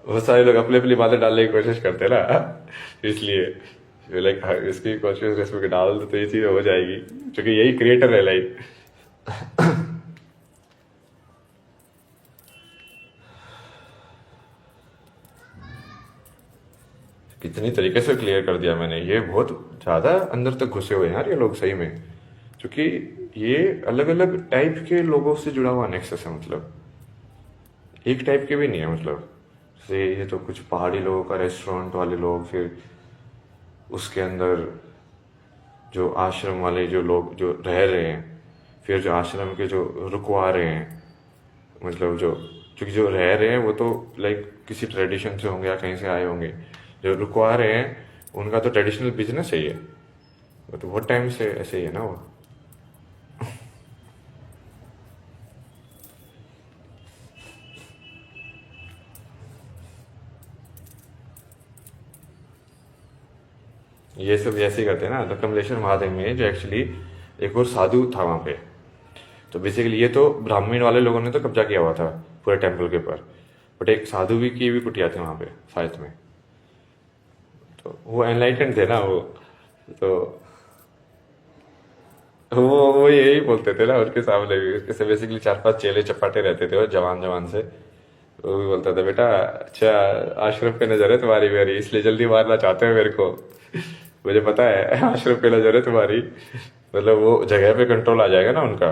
बहुत सारे लोग अपनी अपनी बातें डालने की कोशिश करते हैं ना, इसलिए लाइक इसकी कॉन्शियसनेस में डाल दो तो ये चीज हो जाएगी, क्योंकि यही क्रिएटर है लाइक। कितनी तरीके से क्लियर कर दिया मैंने, ये बहुत ज्यादा अंदर तक घुसे हुए हैं यार ये लोग सही में, क्योंकि ये अलग अलग टाइप के लोगों से जुड़ा हुआ नेक्सस है, मतलब एक टाइप के भी नहीं है। मतलब जैसे ये तो कुछ पहाड़ी लोगों का रेस्टोरेंट वाले लोग, फिर उसके अंदर जो आश्रम वाले जो लोग जो रह रहे हैं, फिर जो आश्रम के जो रुकवा रहे हैं, मतलब जो क्योंकि जो रह रहे हैं वो तो लाइक किसी ट्रेडिशन से होंगे या कहीं से आए होंगे, जो रुकवा रहे हैं उनका तो ट्रेडिशनल बिजनेस है ये, वो तो बहुत टाइम से ऐसे ही है ना वो। ये सब ऐसे ही करते हैं ना। तो कमलेश्वर महादेव में जो एक्चुअली एक और साधु था वहां पे, तो बेसिकली ये तो ब्राह्मण वाले लोगों ने तो कब्जा किया हुआ था पूरे टेम्पल के ऊपर, बट एक साधु भी की भी कुटिया थी वहां पे साथ में। तो वो एनलाइटेंड थे ना वो, तो वो यही बोलते थे ना उनके सामने भी, उसके बेसिकली चार पांच चेले चपाटे रहते थे वो जवान जवान से। वो भी बोलता था, बेटा अच्छा आशरफ पे नजर है तुम्हारी मेरी, इसलिए जल्दी मारना चाहते हो मेरे को। मुझे पता है आशरफ पे नजर है तुम्हारी, मतलब वो जगह पे कंट्रोल आ जाएगा ना उनका।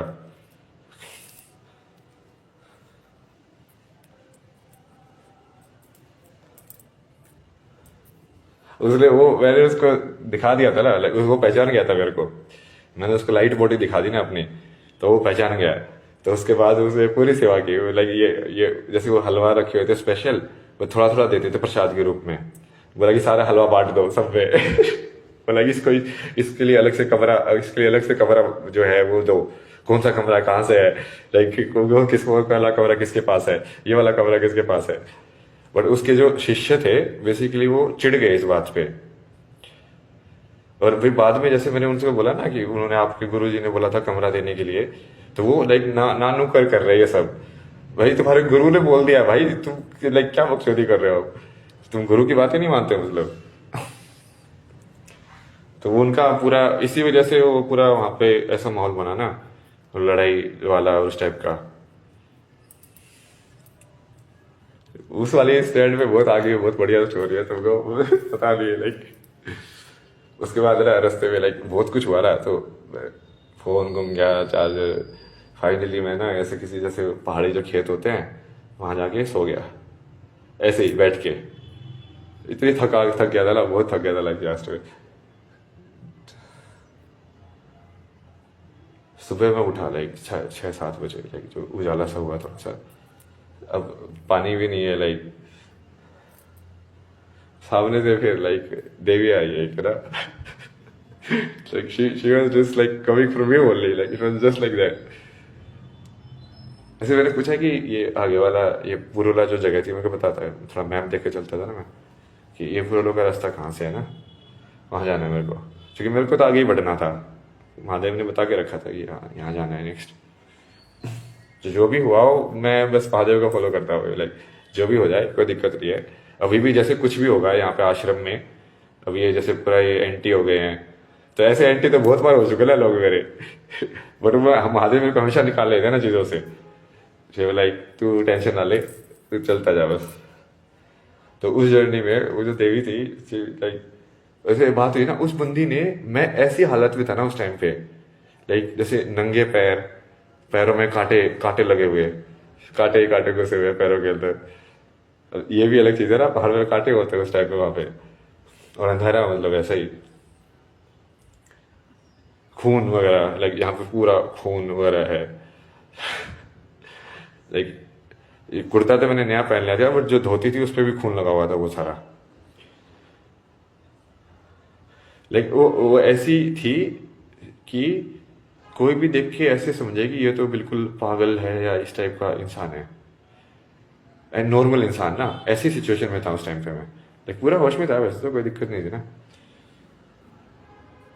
उसने वो मैंने उसको दिखा दिया था ना, like, वो पहचान गया था मेरे को। मैंने उसको लाइट बॉडी दिखा दी ना अपनी, तो वो पहचान गया। तो उसके बाद उसे पूरी सेवा की, लाइक ये जैसे वो हलवा रखे हुए थे स्पेशल, वो थोड़ा थोड़ा देते थे प्रसाद के रूप में। बोला कि सारा हलवा बांट दो सब पे। बोला कि इसको इसके लिए अलग से कमरा, इसके लिए अलग से कमरा जो है वो दो। कौन सा कमरा कहाँ से है, लाइक वो किसको वाला कमरा किसके पास है, ये वाला कमरा किसके पास है। बट उसके जो शिष्य थे बेसिकली वो चिढ़ गए इस बात पे। और फिर बाद में जैसे मैंने उनसे बोला ना कि उन्होंने आपके गुरुजी ने बोला था कमरा देने के लिए, तो वो लाइक नानू कर रहे हैं ये सब। भाई तुम्हारे गुरु ने बोल दिया भाई, तुम लाइक क्या बकचोदी कर रहे हो, तुम गुरु की बातें नहीं मानते मतलब। तो वो उनका पूरा इसी वजह से वो पूरा वहां पे ऐसा माहौल बना ना, लड़ाई वाला उस टाइप का। उस वाले स्टैंड पे बहुत आगे बहुत बढ़िया स्टोरी है तुमको पता नहीं है लाइक। उसके बाद ना रास्ते में लाइक बहुत कुछ हुआ रहा, तो फोन गुम गया, चार्जर। फाइनली मैं ना ऐसे किसी जैसे पहाड़ी जो खेत होते हैं वहां जाके सो गया, ऐसे ही बैठ के। इतनी थक गया था ना, बहुत थक गया था लाइक लास्ट में। सुबह में उठा लाइक 6-7 बजे, लाइक जो उजाला सा हुआ थोड़ा सा। अब पानी भी नहीं है लाइक, सामने से फिर लाइक देवी आई है एक ना। Like she was just like coming from me only, like it was just like that. ऐसे मैंने पूछा कि ये आगे वाला ये पुरोला जो जगह थी, मेरे को बताता है, थोड़ा मैप देख के चलता था ना मैं, कि ये पुरोलो का रास्ता कहाँ से है ना, वहाँ जाना है मेरे को। क्योंकि मेरे को तो आगे ही बढ़ना था, महादेव ने बता के रखा था कि हाँ यहाँ जाना है नेक्स्ट। जो भी हुआ हो मैं बस महादेव का फॉलो करता हूँ, लाइक जो भी हो जाए कोई दिक्कत नहीं है। अभी भी जैसे कुछ भी होगा यहाँ पे आश्रम में, अभी ये जैसे पूरा ये एंटी हो गए हैं, तो ऐसे एंटी तो बहुत बार हो चुके ना लोग मेरे। बट महादेव मेरे को हमेशा निकाल लेते हैं ना चीजों से। लाइक तू टेंशन ना ले, तू चलता जा बस। तो उस जर्नी में वो जो देवी थी, लाइक वैसे बात हुई ना, उस बंदी ने, मैं ऐसी हालत में था ना उस टाइम पे, लाइक जैसे नंगे पैर, पैरों में कांटे कांटे लगे हुए, कांटे ही कांटे घुसे हुए पैरों के अंदर। ये भी अलग चीज है ना, पहाड़ में कांटे होते हैं उस टाइप पे वहां पे, और अंधेरा मतलब ऐसा ही, खून वगैरह, लाइक यहाँ पे पूरा खून वगैरह है। लाइक ये कुर्ता तो मैंने नया पहन लिया था, बट जो धोती थी उस पर भी खून लगा हुआ था वो सारा। लाइक वो ऐसी थी कि कोई भी देख के ऐसे समझे कि ये तो बिल्कुल पागल है या इस टाइप का इंसान है, एंड नॉर्मल इंसान ना। ऐसी सिचुएशन में था उस टाइम पे मैं, लाइक पूरा होश में था, वैसे तो कोई दिक्कत नहीं थी ना।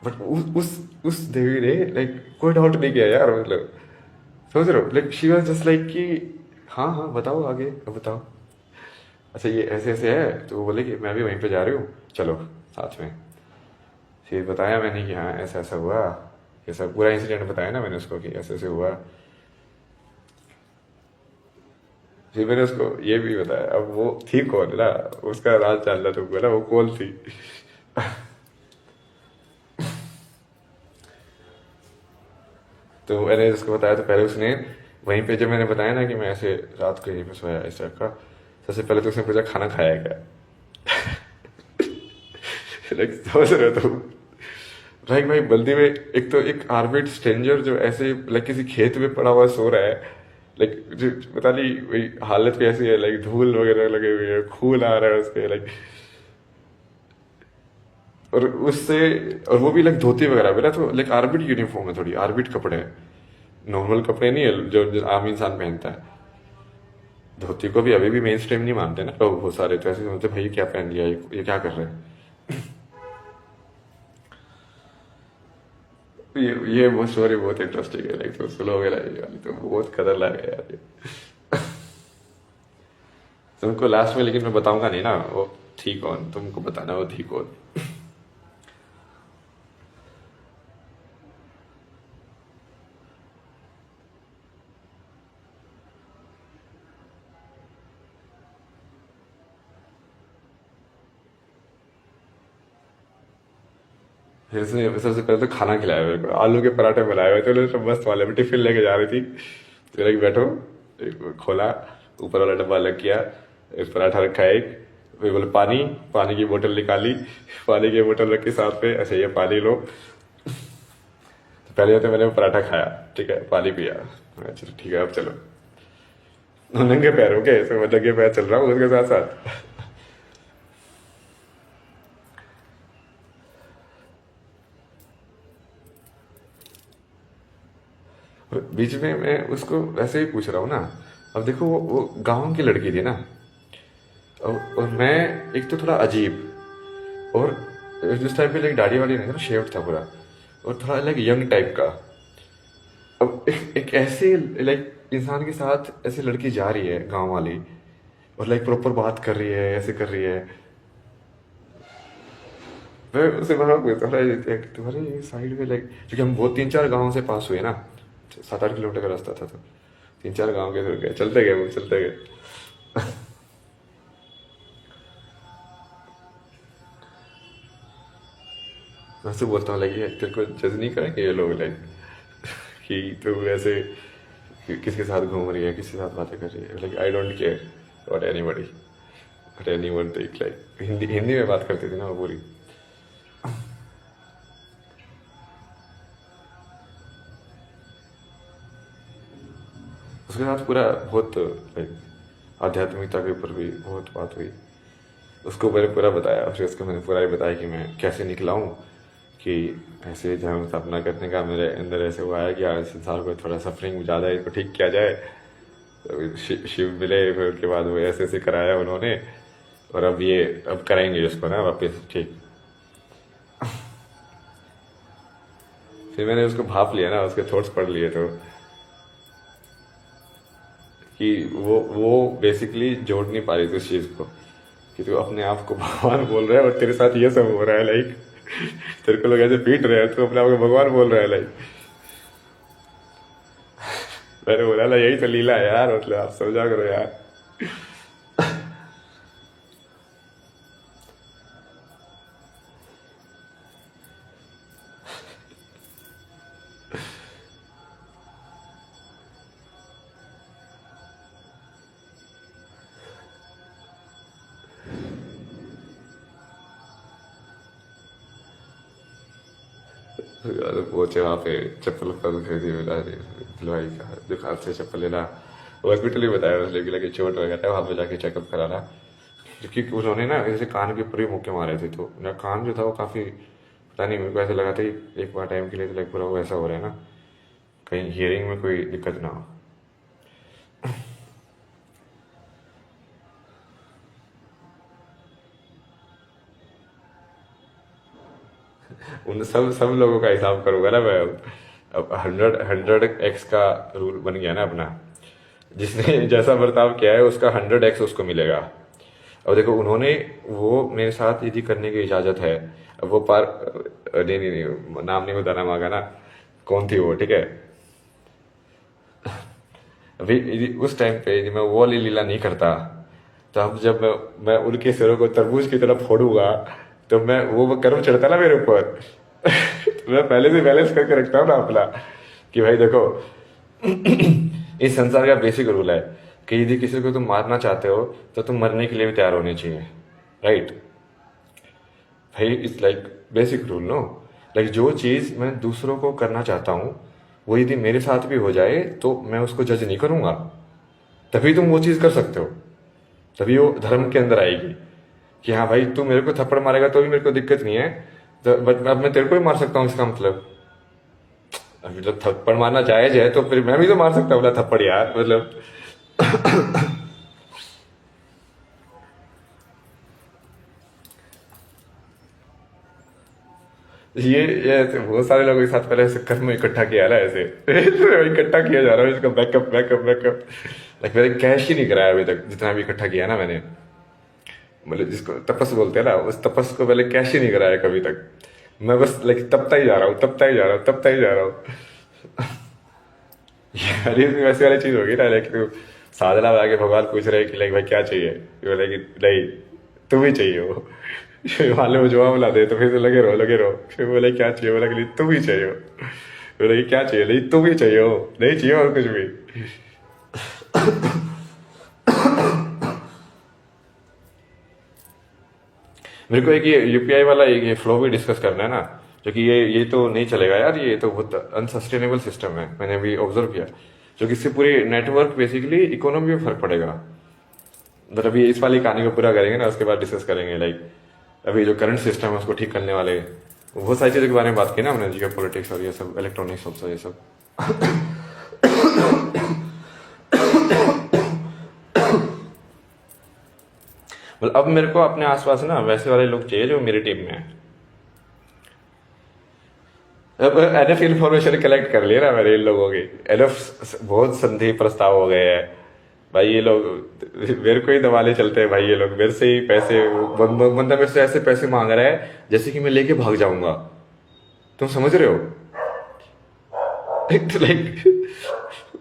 बट उस देवी ने लाइक कोई डाउट नहीं किया यार, मतलब समझ रहे हो, like she was just like कि हाँ हाँ बताओ आगे, अब बताओ। अच्छा ये ऐसे ऐसे है, तो वो बोले कि मैं भी वहीं पे जा रही हूँ, चलो साथ में। फिर बताया मैंने कि हाँ ऐसा ऐसा हुआ, ये सब पूरा इंसिडेंट बताया ना मैंने उसको कि ऐसे ऐसे हुआ। फिर मैंने उसको ये भी बताया, अब वो थी कौन ना, उसका राज जानना तुमको ना, वो कौन थी। तो मैंने उसको बताया, तो पहले उसने वहीं पे जब मैंने बताया ना कि मैं ऐसे रात को यहीं पे सोया इस टाइप का, सबसे पहले तो उसने पूछा खाना खाया है क्या। लाइक समझ रहे हो तुम, लाइक भाई बल्दी में एक तो एक आर्बिट स्ट्रेंजर जो ऐसे लाइक किसी खेत में पड़ा हुआ सो रहा है, लाइक जो पता नहीं वही हालत भी ऐसी है, लाइक धूल वगैरह लगे हुए है, खून आ रहा है उसके लाइक। और उससे, और वो भी लाइक धोती वगैरह भी ना, तो लाइक आर्बिट यूनिफॉर्म है, थोड़ी आर्बिट कपड़े हैं, नॉर्मल कपड़े नहीं है जो आम इंसान पहनता है। धोती को भी अभी भी मेन स्ट्रीम नहीं मानते ना लोग, बहुत सारे तो ऐसे सोचते भाई ये क्या पहन लिया, ये क्या कर रहे हैं। ये वो स्टोरी बहुत इंटरेस्टिंग है, लाइक तो सुनोगे ना ये वाली, तो बहुत खतरनाक है यार ये। तुमको लास्ट में लेकिन मैं बताऊंगा नहीं ना वो थी कौन, तुमको बताना वो थी कौन। फिर उसने सबसे पहले तो खाना खिलाया मेरे को, आलू के पराठे बनाए हुए थे उन्होंने, तो मस्त वाले में टिफिन लेके जा रही थी। तो लगे बैठो, एक खोला, ऊपर वाला डब्बा अलग किया, एक पराठा रखा एक, फिर बोले पानी, पानी की बोतल निकाली, पानी की बोतल रखी साथ में, अच्छा ये पानी लो। तो पहले तो मैंने पराठा खाया, ठीक है, पानी पिया, चलो ठीक है अब चलो। नंगे पैर हो गए, तो मैं नंगे पैर चल रहा हूँ उसके साथ साथ। और बीच में मैं उसको वैसे ही पूछ रहा हूँ ना। अब देखो वो गांव की लड़की थी ना, और मैं एक तो थोड़ा अजीब, और जिस टाइप की लाइक दाढ़ी वाड़ी नहीं था ना, शेव था पूरा, और थोड़ा लाइक यंग टाइप का। अब एक ऐसे लाइक इंसान के साथ ऐसी लड़की जा रही है गांव वाली, और लाइक प्रॉपर बात कर रही है, ऐसे कर रही है। मैं उसे वहां तुम्हारे साइड में लाइक, क्योंकि हम वो 3-4 गाँव से पास हुए ना, 7-8 किलोमीटर का रास्ता था, तो 3-4 गाँव के थ्रू गए, चलते गए वो चलते गए। मैं उससे बोलता हूँ लाइक ये तेरे को जज नहीं करेंगे ये लोग, लाइक कि तू ऐसे किसके साथ घूम रही है, किसके साथ बातें कर रही है, like I don't care what anybody, but anyone take, like Hindi Hindi में बात करती थी ना वो पूरी। उसके साथ पूरा बहुत लाइक आध्यात्मिकता के ऊपर भी बहुत बात हुई। उसको मैंने पूरा बताया, फिर उसको मैंने पूरा ही बताया कि मैं कैसे निकला हूँ, कि ऐसे धर्म स्थापना करने का मेरे अंदर ऐसे हुआ है कि आज संसार को थोड़ा सफरिंग ज़्यादा है, इसको ठीक किया जाए। तो शिव मिले, फिर उसके बाद वो ऐसे ऐसे कराया उन्होंने, और अब ये अब कराएंगे इसको ना वापस ठीक। फिर मैंने उसको भाप लिया ना, उसके थॉट्स पढ़ लिए, तो कि वो बेसिकली जोड़ नहीं पा रही थी उस चीज़ को, कि तू अपने आप को भगवान बोल रहा है और तेरे साथ ये सब हो रहा है, लाइक तेरे को लोग ऐसे पीट रहे हैं, तू अपने आप को भगवान बोल रहा है, लाइक। मैंने बोला ना यही तो लीला है यार, मतलब आप समझा करो यार। यार पहुंचे वहाँ पे, चप्पल उप्पल खरीदी, मिला दिलवाई का दुकान से चप्पल लेना। हॉस्पिटल ही बताया उसने कि लगे चोट वगैरह है, वहाँ पे जाके चेकअप कराना। क्योंकि उन्होंने ना ऐसे कान के ऊपर ही मुक्के मारे थे, तो मेरा कान जो था वो काफ़ी, पता नहीं, मेरे को ऐसा लगा था कि एक बार टाइम के लिए तो लाइक पूरा वो ऐसा हो रहा है ना, कहीं हियरिंग में कोई दिक्कत ना हो। उन सब सब लोगों का हिसाब करूंगा ना मैं अब 100x का रूल बन गया ना अपना, जिसने जैसा बर्ताव किया है उसका 100x उसको मिलेगा। अब देखो उन्होंने वो मेरे साथ यदि करने की इजाजत है, अब वो पार, नहीं नहीं नहीं, नाम नहीं बताना मांगा ना, कौन थी वो, ठीक है। अभी उस टाइम पे यदि मैं वो वाली लीला नहीं करता, तो अब जब मैं उनके सिरों को तरबूज की तरफ फोड़ूंगा, तो मैं वो कर्म चढ़ता ना मेरे ऊपर। तो मैं पहले से बैलेंस करके रखता हूँ ना अपना, कि भाई देखो इस संसार का बेसिक रूल है कि यदि किसी को तुम मारना चाहते हो तो तुम मरने के लिए भी तैयार होने चाहिए, राइट भाई। It's like basic rule no, like जो चीज़ मैं दूसरों को करना चाहता हूँ वो यदि मेरे साथ भी हो जाए तो मैं उसको जज नहीं करूँगा, तभी तुम वो चीज़ कर सकते हो, तभी वो धर्म के अंदर आएगी। कि हाँ भाई तू मेरे को थप्पड़ मारेगा तो भी मेरे को दिक्कत नहीं है, तो बट अब मैं तेरे को ही मार सकता हूँ, इसका मतलब अब मतलब थप्पड़ मारना जायज है तो फिर मैं भी तो मार सकता हूँ ना थप्पड़ यार, मतलब। ये ऐसे बहुत सारे लोगों के साथ पहले ऐसे कर्म इकट्ठा किया ना, ऐसे इकट्ठा किया जा रहा है इसका बैकअप बैकअप बैकअप। लाइक मैंने कैश ही नहीं कराया अभी तक, जितना भी इकट्ठा किया ना मैंने, मतलब जिसको तपस बोलते हैं ना, उस तपस को पहले कैश ही नहीं कराया कभी तक। मैं बस लाइक तपता ही जा रहा हूँ, तपता ही जा रहा हूँ, तपता ही जा रहा हूँ। यार ये भी वैसी वाली चीज होगी ना, लाइक तू साधना में आके भगवान पूछ रहे हैं कि लाइक भाई क्या चाहिए, बोले कि नहीं तुम ही चाहिए वो। वाले वो जवाब ला दे तो फिर से लगे रहो, फिर बोले क्या चाहिए, बोला कि तुम ही चाहिए हो, बोले कि क्या चाहिए, नहीं तुम ही चाहिए हो, नहीं चाहिए और कुछ भी। मेरे को एक ये यूपीआई वाला एक ये फ्लो भी डिस्कस करना है ना, क्योंकि ये तो नहीं चलेगा यार, ये तो बहुत अनसस्टेनेबल सिस्टम है, मैंने अभी ऑब्जर्व किया, जो कि इससे पूरी नेटवर्क बेसिकली इकोनॉमी में फर्क पड़ेगा। मतलब अभी इस वाली कहानी को पूरा करेंगे ना, उसके बाद डिस्कस करेंगे लाइक अभी जो करंट सिस्टम है उसको ठीक करने वाले बहुत सारी चीज़ों के बारे में बात की ना हमने, जियो पॉलिटिक्स और ये सब, इलेक्ट्रॉनिक्स ऑल्सो ये सब। मतलब अब मेरे को अपने आसपास ना वैसे वाले लोग चाहिए जो मेरी टीम में है। अब एनएफ इन्फॉर्मेशन कलेक्ट कर लिया ना मैंने इन लोगों की, एनएफ बहुत संधि प्रस्ताव हो गए हैं भाई, ये लोग मेरे को ही दबाले चलते हैं भाई, ये लोग मेरे से ही पैसे, बंदा मेरे से ऐसे पैसे मांग रहा है जैसे कि मैं लेके भाग जाऊंगा, तुम समझ रहे हो? लाइक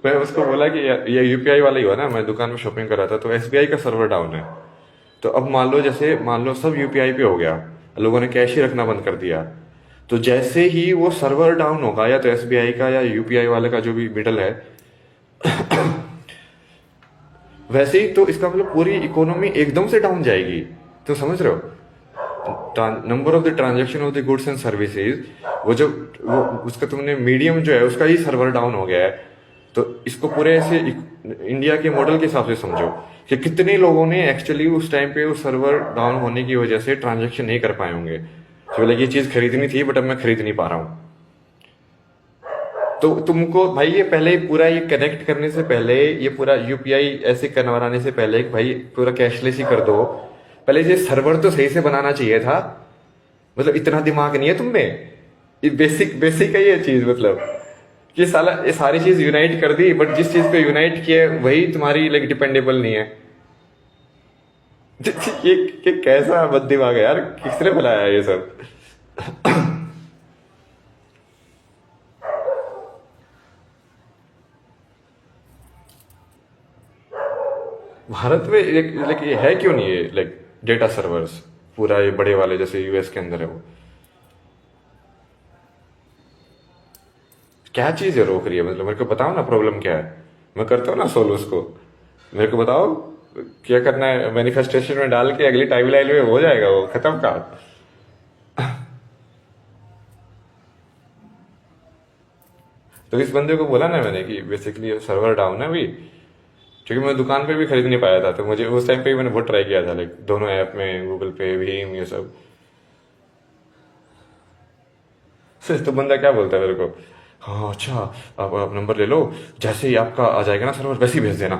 मैं उसको बोला कि ये यूपीआई वाला ही हुआ ना, मैं दुकान में शॉपिंग कर रहा था तो एसबीआई का सर्वर डाउन है, तो अब मान लो सब यूपीआई पे हो गया, लोगों ने कैश ही रखना बंद कर दिया, तो जैसे ही वो सर्वर डाउन होगा या तो एसबीआई का या यूपीआई वाले का जो भी मिडल है, वैसे ही तो इसका मतलब पूरी इकोनॉमी एकदम से डाउन जाएगी, तो समझ रहे हो? Number of the transaction of the goods and services, वो उसका तुमने मीडियम जो है उसका ही सर्वर डाउन हो गया है, तो इसको पूरे ऐसे इंडिया के मॉडल के हिसाब से समझो कि कितने लोगों ने एक्चुअली उस टाइम पे उस सर्वर डाउन होने की वजह से ट्रांजेक्शन नहीं कर पाए होंगे, तो बोले ये चीज खरीदनी थी बट अब मैं खरीद नहीं पा रहा हूँ। तो तुमको भाई ये पहले पूरा ये कनेक्ट करने से पहले, ये पूरा यूपीआई ऐसे करवाने से पहले भाई पूरा कैशलेस ही कर दो, पहले ये सर्वर तो सही से बनाना चाहिए था। मतलब इतना दिमाग नहीं है तुम में, ये बेसिक बेसिक है ये चीज, मतलब कि साला ये सारी चीज यूनाइट कर दी बट जिस चीज पे यूनाइट किया है वही तुम्हारी लाइक डिपेंडेबल नहीं है। ये कैसा बद दिमाग है यार, किसने बनाया ये सब? भारत में लाइक ये है क्यों नहीं है लाइक डेटा सर्वर्स पूरा ये बड़े वाले जैसे यूएस के अंदर है वो, क्या चीज है रोक रही है? मतलब मेरे को बताओ ना प्रॉब्लम क्या है, मैं करता हूँ ना सोल्व उसको, मेरे को बताओ क्या करना है, मैनिफेस्टेशन में डाल के अगली टाइमलाइन में हो जाएगा वो खत्म का। तो इस बंदे को बोला ना मैंने कि बेसिकली सर्वर डाउन है अभी, क्योंकि मैं दुकान पे भी खरीद नहीं पाया था, तो मुझे उस टाइम पे ही मैंने बहुत ट्राई किया था लाइक दोनों ऐप में, गूगल पे भीम ये सब। तो बंदा क्या बोलता है मेरे को, हाँ अच्छा आप नंबर ले लो, जैसे ही आपका आ जाएगा ना सर्वर वैसे ही भेज देना।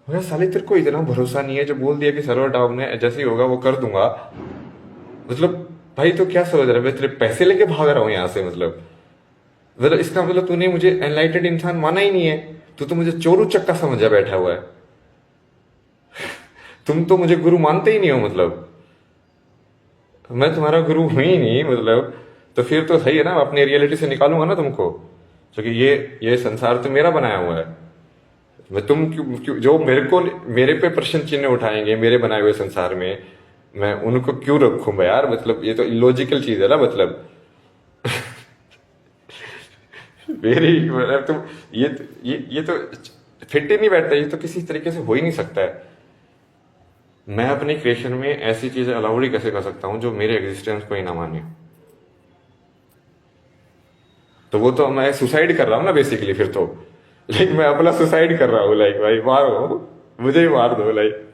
मगर साले तेरे को इतना भरोसा नहीं है, जो बोल दिया कि सर्वर डाउन है जैसे ही होगा वो कर दूंगा, मतलब भाई तो क्या समझ रहा है, मैं तेरे पैसे लेके भाग रहा हूँ यहाँ से? मतलब इसका मतलब तूने मुझे एनलाइटेड इंसान माना ही नहीं है, तू तो मुझे चोरू चक्का समझा बैठा हुआ है, तुम तो मुझे गुरु मानते ही नहीं हो, मतलब मैं तुम्हारा गुरु हूं ही नहीं, मतलब तो फिर तो सही है ना, मैं अपनी रियलिटी से निकालूंगा ना तुमको, क्योंकि ये संसार तो मेरा बनाया हुआ है, मैं तुम जो मेरे पे प्रश्न चिन्ह उठाएंगे मेरे बनाए हुए संसार में, मैं उनको क्यों रखूं मैं यार? मतलब ये तो इलॉजिकल चीज है ना, मतलब मेरी मतलब तुम ये तो फिट ही नहीं बैठता, ये तो किसी तरीके से हो ही नहीं सकता है। मैं अपनी क्रिएशन में ऐसी चीजें अलाउड ही कैसे कर सकता हूं जो मेरे एग्जिस्टेंस को ही ना माने? तो वो तो मैं सुसाइड कर रहा हूँ ना बेसिकली फिर तो, लाइक मैं अपना सुसाइड कर रहा हूँ, लाइक भाई मारो मुझे ही मार दो लाइक।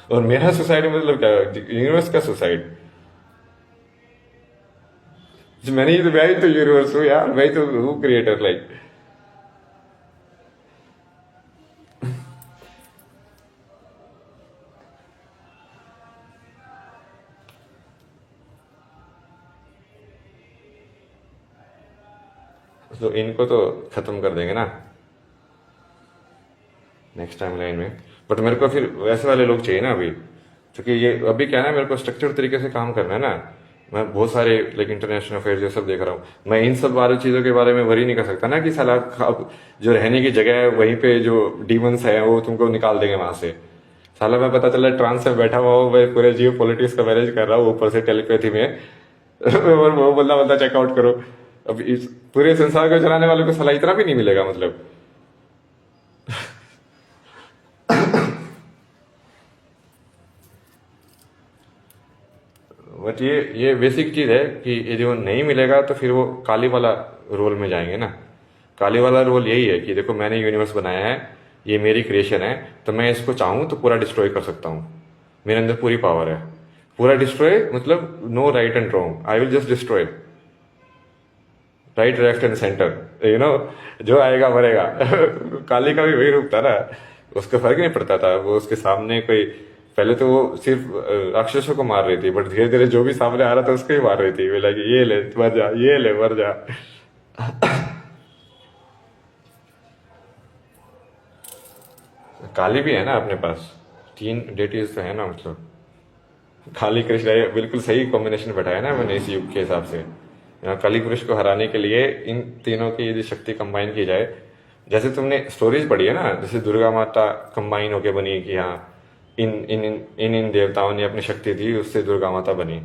और मेरा सुसाइड मतलब क्या, यूनिवर्स का सुसाइड? मैं ही तो यूनिवर्स हूँ यार, मैं ही तो हूँ क्रिएटर लाइक। तो इनको तो खत्म कर देंगे ना नेक्स्ट टाइम लाइन में, बट मेरे को फिर वैसे वाले लोग चाहिए ना अभी, क्योंकि ये अभी क्या है ना, मेरे को स्ट्रक्चर तरीके से काम करना है ना, मैं बहुत सारे लाइक इंटरनेशनल अफेयर्स ये सब देख रहा हूँ। मैं इन सब बारे चीज़ों के बारे में वरी नहीं कर सकता ना कि साला अब जो रहने की जगह है वहीं पे जो डीमंस है वो तुमको निकाल देंगे वहां से। साला मैं पता चला ट्रांस में बैठा हुआ हूँ, मैं पूरे जियो पॉलिटिक्स का मैनेज कर रहा हूँ ऊपर से टेलीपैथी में और वो बंदा बंदा चेकआउट करो। अब इस पूरे संसार को चलाने वाले को साला इतना भी नहीं मिलेगा मतलब। बट ये बेसिक चीज है कि ये जो नहीं मिलेगा तो फिर वो काली वाला रोल में जाएंगे ना। काली वाला रोल यही है कि देखो मैंने यूनिवर्स बनाया है, ये मेरी क्रिएशन है, तो मैं इसको चाहूँ तो पूरा डिस्ट्रॉय कर सकता हूँ। मेरे अंदर पूरी पावर है। पूरा डिस्ट्रॉय मतलब no right and wrong, I will just destroy. Right left and center, जो आएगा मरेगा। काली का भी वही रूप था ना, उसको फर्क नहीं पड़ता था। वो उसके सामने कोई, पहले तो वो सिर्फ राक्षसों को मार रही थी, बट धीरे धीरे जो भी सामने आ रहा था उसको ही मार रही थी। बोला कि ये ले मर जा, ये ले मर जा। काली भी है ना अपने पास, तीन डेटीज तो है ना मतलब। काली कृष्ण, ये बिल्कुल सही कॉम्बिनेशन बैठाया ना मैंने इस युग के हिसाब से। यहाँ काली पुरुष को हराने के लिए इन तीनों की यदि शक्ति कंबाइन की जाए, जैसे तुमने स्टोरीज पढ़ी है ना, जैसे दुर्गा माता कंबाइन होके बनी कि हाँ इन इन इन इन देवताओं ने अपनी शक्ति दी, उससे दुर्गा माता बनी।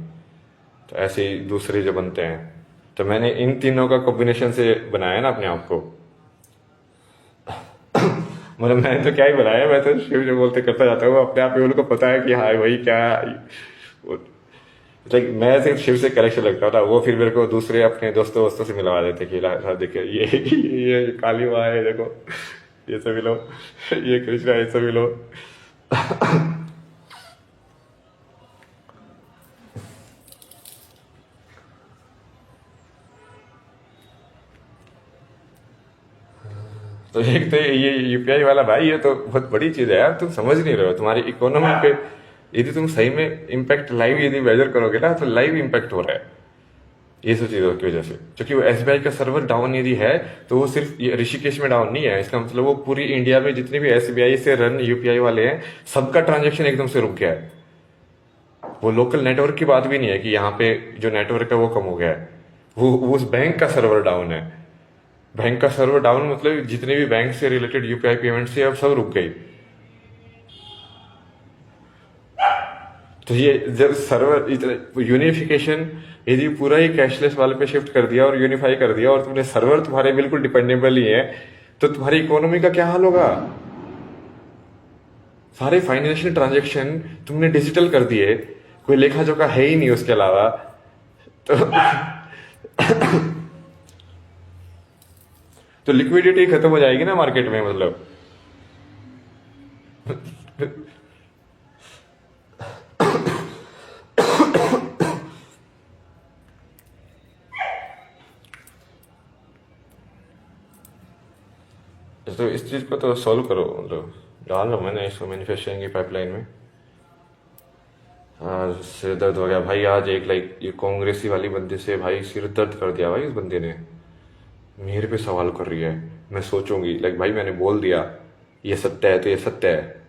तो ऐसे ही दूसरे जो बनते हैं, तो मैंने इन तीनों का कॉम्बिनेशन से बनाया ना अपने आप को। मतलब मैंने तो क्या ही बनाया, मैं तो शिव जो बोलते करता जाता हूँ अपने आप ही। उनको पता है कि हाँ वही क्या, लाइक मैं सिर्फ शिव से कनेक्शन लगता था, वो फिर मेरे को दूसरे अपने दोस्तों वोस्तों से मिलवा देते कि देखिए ये काली माँ है, देखो ये सब मिलो, ये कृष्णा, ये सब मिलो। तो एक तो ये यूपीआई वाला भाई, ये तो बहुत बड़ी चीज है यार, तुम समझ नहीं रहे हो। तुम्हारी इकोनॉमी पे यदि तुम सही में इम्पैक्ट लाइव यदि मेजर करोगे ना, तो लाइव इम्पैक्ट हो रहा है ये सब चीजों की वजह से। क्योंकि वो एसबीआई का सर्वर डाउन यदि है तो वो सिर्फ ये ऋषिकेश में डाउन नहीं है, इसका मतलब वो पूरी इंडिया में जितने भी एसबीआई से रन यूपीआई वाले हैं सबका ट्रांजेक्शन एकदम से रुक गया है। वो लोकल नेटवर्क की बात भी नहीं है कि यहाँ पे जो नेटवर्क है वो कम हो गया है, वो उस बैंक का सर्वर डाउन है। बैंक का सर्वर डाउन मतलब जितने भी बैंक से रिलेटेड यूपीआई पेमेंट से अब सब रुक गई। तो ये जब सर्वर इतना यूनिफिकेशन, यदि पूरा ही कैशलेस वाले पे शिफ्ट कर दिया और यूनिफाई कर दिया, और तुमने सर्वर तुम्हारे बिल्कुल डिपेंडेबल ही है, तो तुम्हारी इकोनॉमी का क्या हाल होगा। सारे फाइनेंशियल ट्रांजेक्शन तुमने डिजिटल कर दिए, कोई लेखा जोखा है ही नहीं उसके अलावा। तो तो लिक्विडिटी खत्म हो जाएगी ना मार्केट में मतलब। तो इस चीज को तो सॉल्व करो, मतलब डाल लो मैंने इसको मैन्युफैक्चरिंग की पाइपलाइन में। सिर दर्द हो गया भाई आज, एक लाइक ये कांग्रेसी वाली बंदे से भाई सिर दर्द कर दिया भाई। इस बंदे ने मेरे पे सवाल कर रही है, मैं सोचूंगी लाइक भाई मैंने बोल दिया ये सत्य है तो ये सत्य है।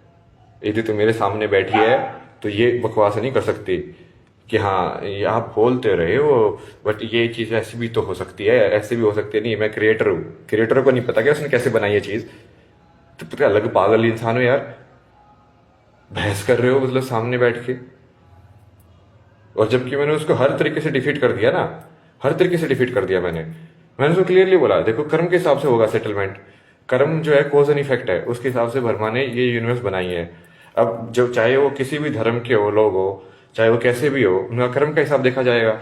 यदि तो मेरे सामने बैठी है तो ये बकवास नहीं कर सकती कि हाँ ये आप बोलते रहे हो बट ये चीज ऐसी भी तो हो सकती है, ऐसे भी हो सकती है। नहीं, मैं क्रिएटर हूँ, क्रिएटर को नहीं पता क्या उसने कैसे बनाई ये चीज। तो पता अलग पागल इंसान हो यार, बहस कर रहे हो मतलब सामने बैठ के। और जबकि मैंने उसको हर तरीके से डिफीट कर दिया ना, हर तरीके से डिफीट कर दिया मैंने उसको क्लियरली बोला देखो कर्म के हिसाब से होगा सेटलमेंट। कर्म जो है कॉज एंड इफेक्ट है, उसके हिसाब से भगवान ने ये यूनिवर्स बनाई है। अब जो चाहे वो किसी भी धर्म के हो लोग हो, चाहे वो कैसे भी हो, उनका कर्म का हिसाब देखा जाएगा।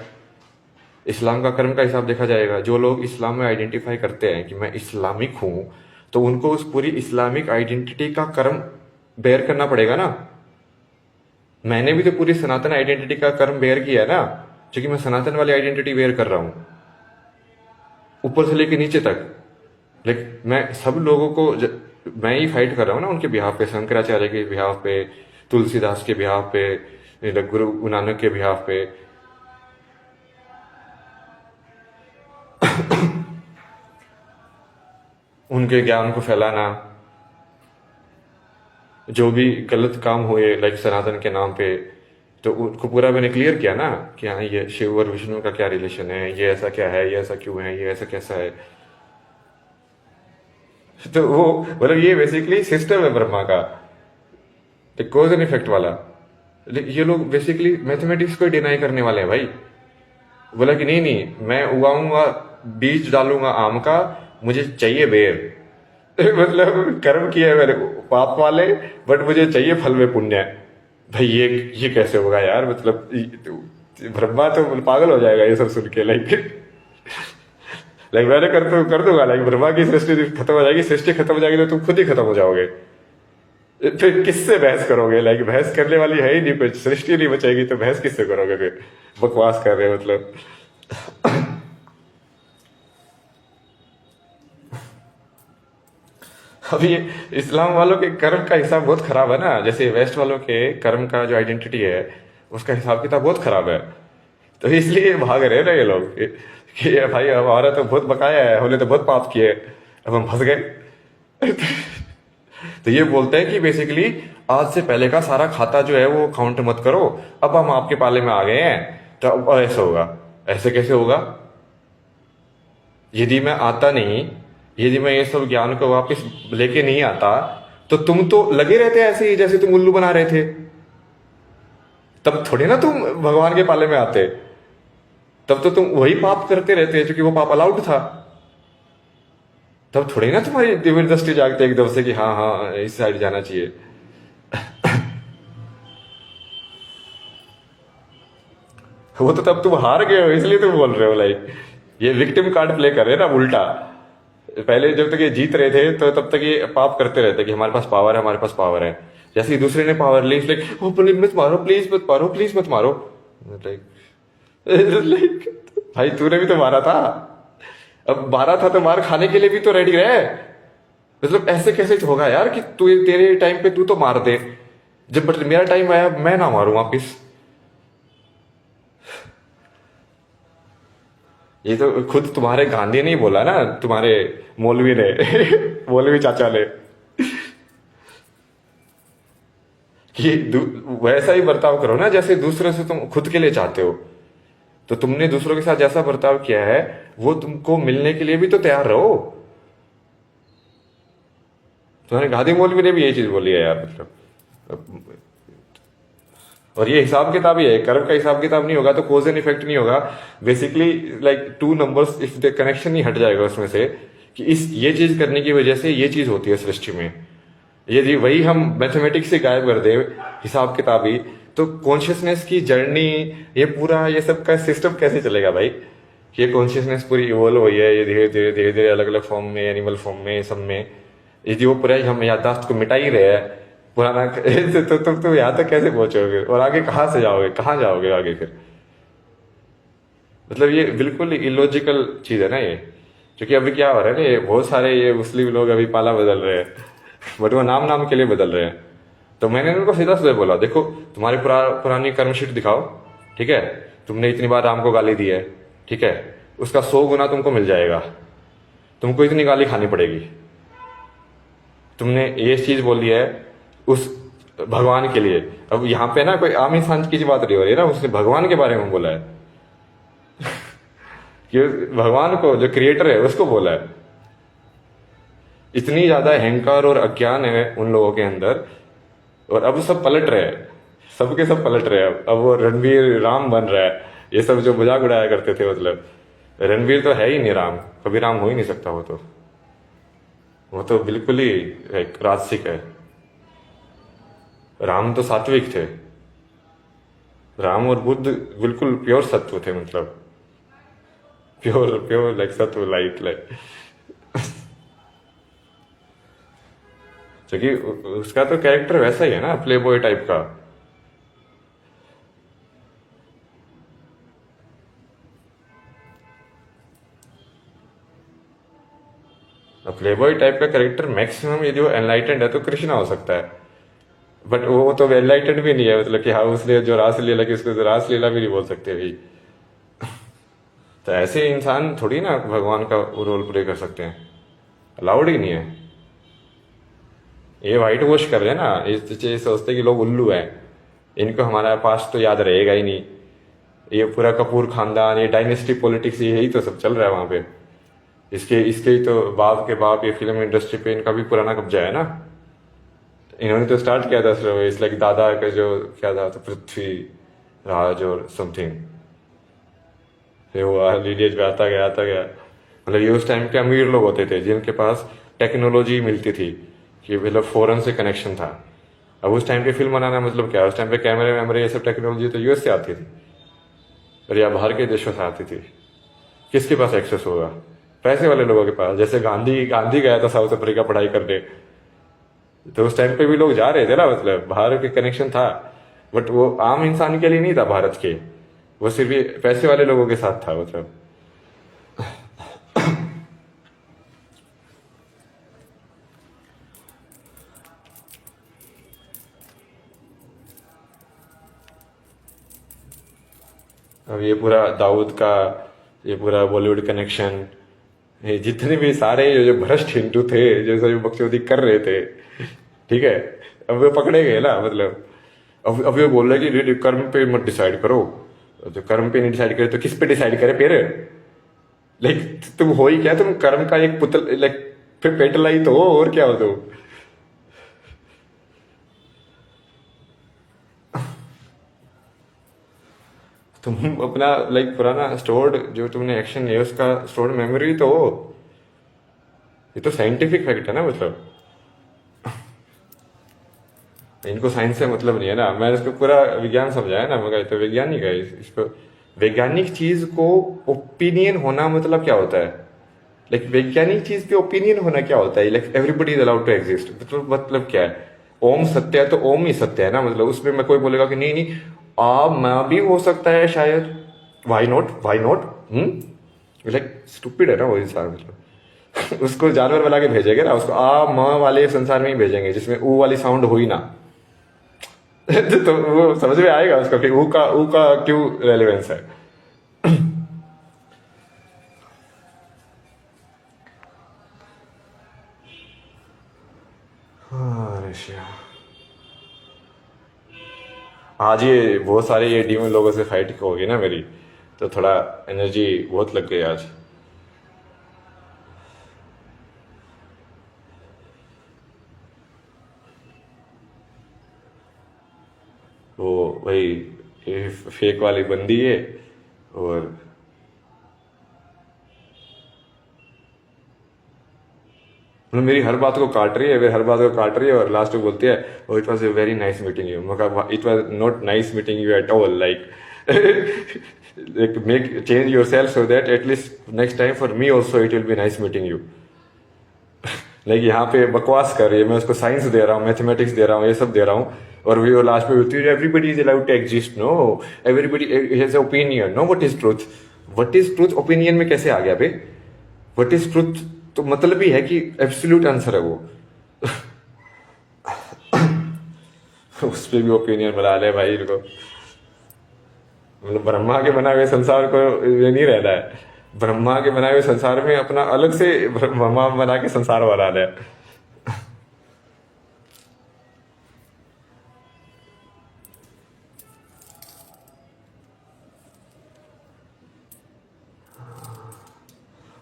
इस्लाम का कर्म का हिसाब देखा जाएगा। जो लोग इस्लाम में आइडेंटिफाई करते हैं कि मैं इस्लामिक हूं, तो उनको उस पूरी इस्लामिक आइडेंटिटी का कर्म बेयर करना पड़ेगा ना। मैंने भी तो पूरी सनातन आइडेंटिटी का कर्म बेयर किया है ना, क्योंकि मैं सनातन वाली आइडेंटिटी बेयर कर रहा हूं ऊपर से लेके नीचे तक। लेकिन मैं सब लोगों को मैं ही फाइट कर रहा हूँ ना उनके बिहाफ पे, शंकराचार्य के बिहाफ पे, तुलसीदास के बिहाफ पे, गुरु नानक के बिहाफ पे। उनके ज्ञान को फैलाना, जो भी गलत काम हुए लाइक सनातन के नाम पे, तो उनको पूरा मैंने क्लियर किया ना कि हाँ ये शिव और विष्णु का क्या रिलेशन है, ये ऐसा क्या है, ये ऐसा क्यों है, ये ऐसा कैसा है। तो वो मतलब ये बेसिकली सिस्टम है ब्रह्मा का, कॉज एंड इफेक्ट वाला। ये लोग बेसिकली मैथमेटिक्स को डिनाई करने वाले हैं भाई। बोला कि नहीं नहीं, मैं उगाऊंगा, बीज डालूंगा आम का, मुझे चाहिए बेर। मतलब कर्म किया है मैंने पाप वाले, बट मुझे चाहिए फल में पुण्य। भाई ये कैसे होगा यार, मतलब ब्रह्मा तो पागल हो जाएगा ये सब सुन के। लाइक मैंने कर दूंगा, लाइक ब्रह्मा की सृष्टि खत्म हो जाएगी, सृष्टि खत्म हो जाएगी तो तुम खुद ही खत्म हो जाओगे। फिर किससे बहस करोगे, लाइक बहस करने वाली है ही नहीं, कुछ सृष्टि नहीं बचेगी तो बहस किससे करोगे फिर। बकवास कर रहे हो मतलब। अभी इस्लाम वालों के कर्म का हिसाब बहुत खराब है ना, जैसे वेस्ट वालों के कर्म का जो आइडेंटिटी है उसका हिसाब किताब बहुत खराब है। तो इसलिए भाग रहे हैं ना ये लोग कि भाई हमारा तो बहुत बकाया है, हमने तो बहुत पाप किए, अब हम फंस गए। तो ये बोलते हैं कि बेसिकली आज से पहले का सारा खाता जो है वो काउंट मत करो, अब हम आपके पाले में आ गए हैं तो अब ऐसा होगा। ऐसे कैसे होगा? यदि मैं आता नहीं, यदि मैं ये सब ज्ञान को वापस लेके नहीं आता, तो तुम तो लगे रहते ऐसे ही जैसे तुम उल्लू बना रहे थे। तब थोड़ी ना तुम भगवान के पाले में आते, तब तो तुम वही पाप करते रहते क्योंकि वो पाप अलाउड था। तब थोड़ी ना तुम्हारी दिव्य दृष्टि जागती एकदम से कि हाँ हाँ इस साइड जाना चाहिए। वो तो तब तुम हार गए हो इसलिए तुम बोल रहे हो, लाइक ये विक्टिम कार्ड प्ले कर रहे हैं ना उल्टा। पहले जब तक ये जीत रहे थे तो तब तक ये पाप करते रहते कि हमारे पास पावर है, हमारे पास पावर है। जैसे ही दूसरे ने पावर ली, लाइक ओ प्लीज मत मारो, प्लीज मत मारो, प्लीज मत मारो। लाइक भाई तूने भी तो मारा था, अब मारा था तो मार खाने के लिए भी तो रेडी रहे। मतलब ऐसे कैसे होगा यार कि तू तेरे टाइम पे तू तो मार दे, जब बट मेरा टाइम आया मैं ना मारूं वापिस। ये तो खुद तुम्हारे गांधी ने ही बोला ना, तुम्हारे मौलवी ने मौलवी चाचा ने कि वैसा ही बर्ताव करो ना जैसे दूसरे से तुम खुद के लिए चाहते हो। तो तुमने दूसरों के साथ जैसा बर्ताव किया है वो तुमको मिलने के लिए भी तो तैयार रहो। तुम्हारे गांधी मौलवी ने भी यही चीज बोली है यार, मतलब। और ये हिसाब किताब ही है, कर्म का हिसाब किताब नहीं होगा तो कोज एंड इफेक्ट नहीं होगा। Basically like two numbers if the connection ही हट जाएगा उसमें से कि इस ये चीज करने की वजह से ये चीज होती है सृष्टि में। यदि वही हम मैथमेटिक्स से गायब कर दे हिसाब किताब ही, तो कॉन्शियसनेस की जर्नी, ये पूरा ये सब का सिस्टम कैसे चलेगा भाई? ये कॉन्शियसनेस पूरी इवॉल्व हुई है, ये धीरे धीरे अलग अलग फॉर्म में, एनिमल फॉर्म में, सब में। यदि वो पूरा हम याददाश्त को मिटा ही रहे हैं पुराना, तो तुम यहाँ तक कैसे पहुंचोगे और आगे कहाँ से जाओगे, कहाँ जाओगे आगे फिर? मतलब ये बिल्कुल इलॉजिकल चीज है ना ये। क्योंकि अभी क्या हो रहा है ना, ये बहुत सारे ये मुस्लिम लोग अभी पाला बदल रहे हैं, बट वो नाम नाम के लिए बदल रहे हैं। तो मैंने उनको सीधा सीधा बोला, देखो तुम्हारी पुरानी कर्मशीट दिखाओ, ठीक है? तुमने इतनी बार राम को गाली दी है, ठीक है? उसका 100 गुना तुमको मिल जाएगा, तुमको इतनी गाली खानी पड़ेगी। तुमने ये चीज बोली है उस भगवान के लिए। अब यहाँ पे ना कोई आम इंसान की बात नहीं हो रही है ना, उसने भगवान के बारे में बोला है कि भगवान को, जो क्रिएटर है उसको बोला है। इतनी ज्यादा अहंकार और अज्ञान है उन लोगों के अंदर, और अब सब पलट रहे हैं, सबके सब पलट रहे हैं। अब वो रणवीर राम बन रहा है, ये सब जो मजाक उड़ाया करते थे, मतलब रणवीर तो है ही नहीं राम, कभी राम हो ही नहीं सकता। वो तो बिल्कुल ही एक राजसिक है। राम तो सात्विक थे, राम और बुद्ध बिल्कुल प्योर सत्व थे, मतलब प्योर लाइक सत्व, लाइक क्योंकि उसका तो कैरेक्टर वैसा ही है ना, प्ले बॉय टाइप का। प्ले बॉय टाइप का कैरेक्टर मैक्सिमम यदि वो एनलाइटेंड है तो कृष्णा हो सकता है, बट वो तो एनलाइटेंड भी नहीं है। मतलब कि हाँ उसने जो रासलीला की, उसको तो रासलीला भी नहीं बोल सकते भाई। तो ऐसे इंसान थोड़ी ना भगवान का रोल प्ले कर सकते हैं, अलाउड ही नहीं है। ये व्हाइट वॉश कर रहे हैं ना, ये सोचते हैं कि लोग उल्लू हैं, इनको हमारा पास्ट तो याद रहेगा ही नहीं। ये पूरा कपूर खानदान, ये डायनेस्टी पॉलिटिक्स, यही तो सब चल रहा है वहां पे। इसके इसके ही तो बाप के बाप ये फिल्म इंडस्ट्री पे इनका भी पुराना कब्जा है ना। इन्होंने तो स्टार्ट किया था इस लाइक दादा का जो क्या था तो पृथ्वी राज और समथिंग, फिर वो लीडियज पे आता गया। मतलब ये उस टाइम के अमीर लोग होते थे जिनके पास टेक्नोलॉजी मिलती थी, कि मतलब फॉरेन से कनेक्शन था। अब उस टाइम पे फिल्म बनाना मतलब क्या, उस टाइम पे कैमरे वैमरे ये सब टेक्नोलॉजी तो यूएस से आती थी और या बाहर के देशों से आती थी। किसके पास एक्सेस होगा? पैसे वाले लोगों के पास। जैसे गांधी गांधी गया था साउथ अफ्रीका पढ़ाई करने, तो उस टाइम पे भी लोग जा रहे थे ना, मतलब बाहर के कनेक्शन था, बट वो आम इंसान के लिए नहीं था भारत के, वो सिर्फ ये पैसे वाले लोगों के साथ था मतलब। अब ये पूरा दाऊद का, ये पूरा बॉलीवुड कनेक्शन, ये जितने भी सारे जो भ्रष्ट हिंदू थे जो सभी बकचोदी कर रहे थे, ठीक है, अब वो पकड़े गए ना। मतलब अब ये बोल रहे कि कर्म पे मत डिसाइड करो, तो कर्म पे नहीं डिसाइड करे तो किस पे डिसाइड करे फिर? लाइक तुम हो ही क्या, तुम कर्म का एक पुतल, लाइक फिर पेटला ही तो हो, और क्या हो तुम? तुम अपना लाइक पुराना स्टोर्ड जो तुमने एक्शन लिया उसका स्टोर्ड मेमोरी तो हो। ये तो साइंटिफिक फैक्ट है ना मतलब। इनको साइंस से मतलब नहीं है ना, मैंने इसको पूरा विज्ञान समझाया ना, मगर तो वैज्ञानिक है इसको। वैज्ञानिक चीज को ओपिनियन होना मतलब क्या होता है? लाइक वैज्ञानिक चीज के ओपिनियन होना क्या होता है? Like everybody is allowed to exist, मतलब क्या है? ओम सत्य है तो ओम ही सत्य है ना, मतलब उसमें मैं कोई बोलेगा कि नहीं नहीं मैं भी हो सकता है शायद, why not, why not, like stupid है ना वो इंसान मतलब। उसको जानवर बना के भेजेंगे ना, उसको म वाले संसार में ही भेजेंगे जिसमें ऊ वाली साउंड हो ही ना। तो वो समझ में आएगा उसका कि ऊ का क्यों रेलेवेंस है। हाँ, ऋषिया। आज ये बहुत सारे ये डीमन लोगों से फाइट होगी ना मेरी, तो थोड़ा एनर्जी बहुत लग गई आज। वो वही ये फेक वाली बंदी है, और मतलब मेरी हर बात को काट रही है, मेरी हर बात को काट रही है, और लास्ट में बोलती है oh it was a very nice meeting you. मगर it was not nice meeting you at all, like like make change yourself so that at least next time for me also it will be nice meeting you। Like यहाँ पे बकवास कर रही है, मैं उसको science दे रहा हूँ, मैथमेटिक्स दे रहा हूँ, ये सब दे रहा हूँ, और वो लास्ट में बोलती है everybody is allowed to exist, no everybody has opinion, no what is truth, what is truth opinion में कैसे आ गया बे? व्हाट इज ट्रूथ तो मतलब ही है कि एब्सोल्यूट आंसर है वो। उस पर भी ओपिनियन बना ले भाई इनको। मतलब ब्रह्मा के बनाए हुए संसार को ये नहीं रहना है, ब्रह्मा के बनाए हुए संसार में अपना अलग से ब्रह्मा बना के संसार बना ले।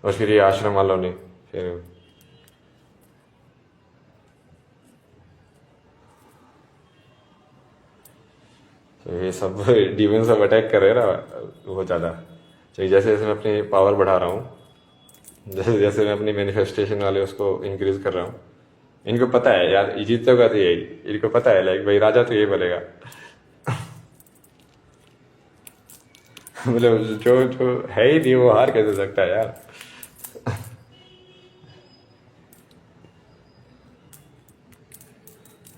और फिर ये आश्रम वालों ने फिर तो ये सब डीमन सब अटैक कर रहे हैं ना बहुत ज़्यादा। तो जैसे जैसे मैं अपनी पावर बढ़ा रहा हूँ, जैसे जैसे मैं अपनी मैनिफेस्टेशन वाले उसको इंक्रीज कर रहा हूँ, इनको पता है यार ये जीतोगा तो यही, इनको पता है लाइक भाई राजा तो यही बनेगा। मतलब जो जो है ही नहीं वो हार कैसे सकता है यार।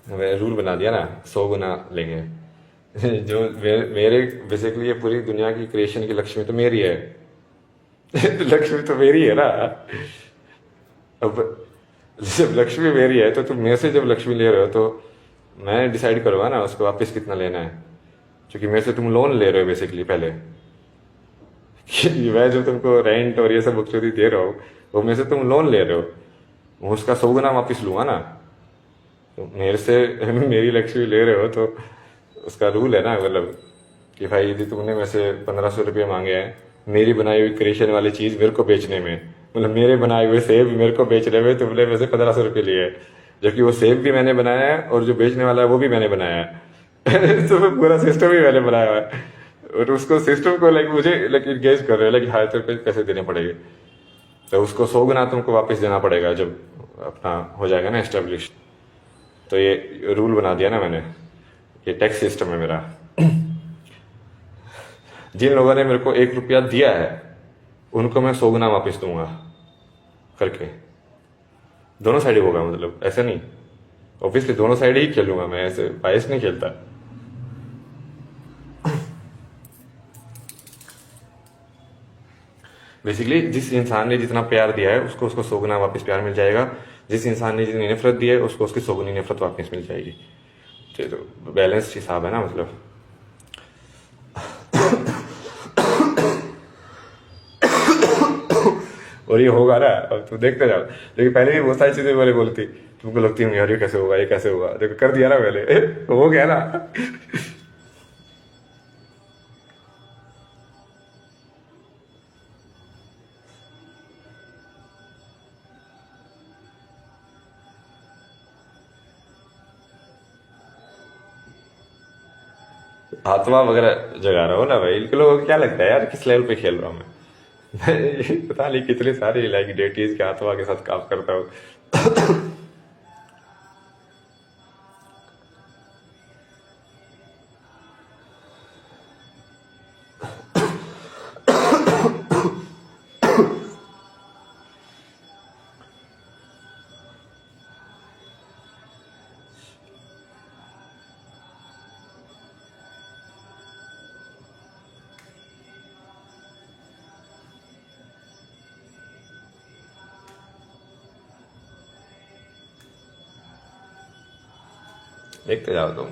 मैंने रूल बना दिया ना, 100 गुना लेंगे। जो मेरे बेसिकली ये पूरी दुनिया की क्रिएशन की लक्ष्मी तो मेरी है। लक्ष्मी तो मेरी है ना। अब जब लक्ष्मी मेरी है तो तुम मेरे से जब लक्ष्मी ले रहे हो तो मैं डिसाइड करूंगा ना उसको वापस कितना लेना है, क्योंकि मेरे से तुम लोन ले रहे हो बेसिकली पहले। कि मैं जो तुमको रेंट और ये सब बकचोदी दे रहा हूँ वो मेरे से तुम लोन ले रहे हो, मैं उसका 100 गुना वापिस लूंगा ना। तो मेरे से मेरी लक्ष्मी ले रहे हो तो उसका रूल है ना, मतलब कि भाई यदि तुमने मेरे से 1500 रुपये मांगे हैं मेरी बनाई हुई क्रिएशन वाली चीज मेरे को बेचने में, मतलब मेरे बनाए हुए सेब मेरे को बेचने में तुमने मेरे से 1500 रुपये लिए हैं, जबकि वो सेब भी मैंने बनाया है और जो बेचने वाला है वो भी मैंने बनाया है। तो पूरा सिस्टम ही मैंने बनाया हुआ है, और उसको सिस्टम को लाइक मुझे लाइक इंगेज कर रहे हैं लाइक हाँ तेरे पे पैसे देने पड़ेंगे, तो उसको 100 गुना तुमको वापस देना पड़ेगा जब अपना हो जाएगा ना एस्टेब्लिश। तो ये रूल बना दिया ना मैंने, ये टैक्स सिस्टम है मेरा। जिन लोगों ने मेरे को 1 रुपया दिया है उनको मैं 100 गुना वापस दूंगा करके। दोनों साइड होगा, मतलब ऐसा नहीं, ऑब्वियसली दोनों साइड ही खेलूंगा मैं, ऐसे बायस नहीं खेलता। बेसिकली जिस इंसान ने जितना प्यार दिया है उसको उसको 100 गुना वापस प्यार मिल जाएगा, जिस इंसान ने जितनी नफरत दी है उसको उसकी 100 गुनी नफरत वापस मिल जाएगी। तो बैलेंस हिसाब है ना, मतलब। और ये होगा ना, अब तू देखते जाओ। लेकिन पहले भी बहुत सारी चीजें मैंने बोली थी, तुमको लगती है यार ये कैसे होगा ये कैसे होगा, देखो कर दिया ना मैंने। हो गया ना। आत्मा वगैरह जगा रहा हो ना भाई, इनके लोगों को क्या लगता है यार किस लेवल पे खेल रहा हूँ मैं। पता नहीं कितनी सारी लाइक डेटीज के आत्मा के साथ काम करता हूँ। देखते जाओ तुम।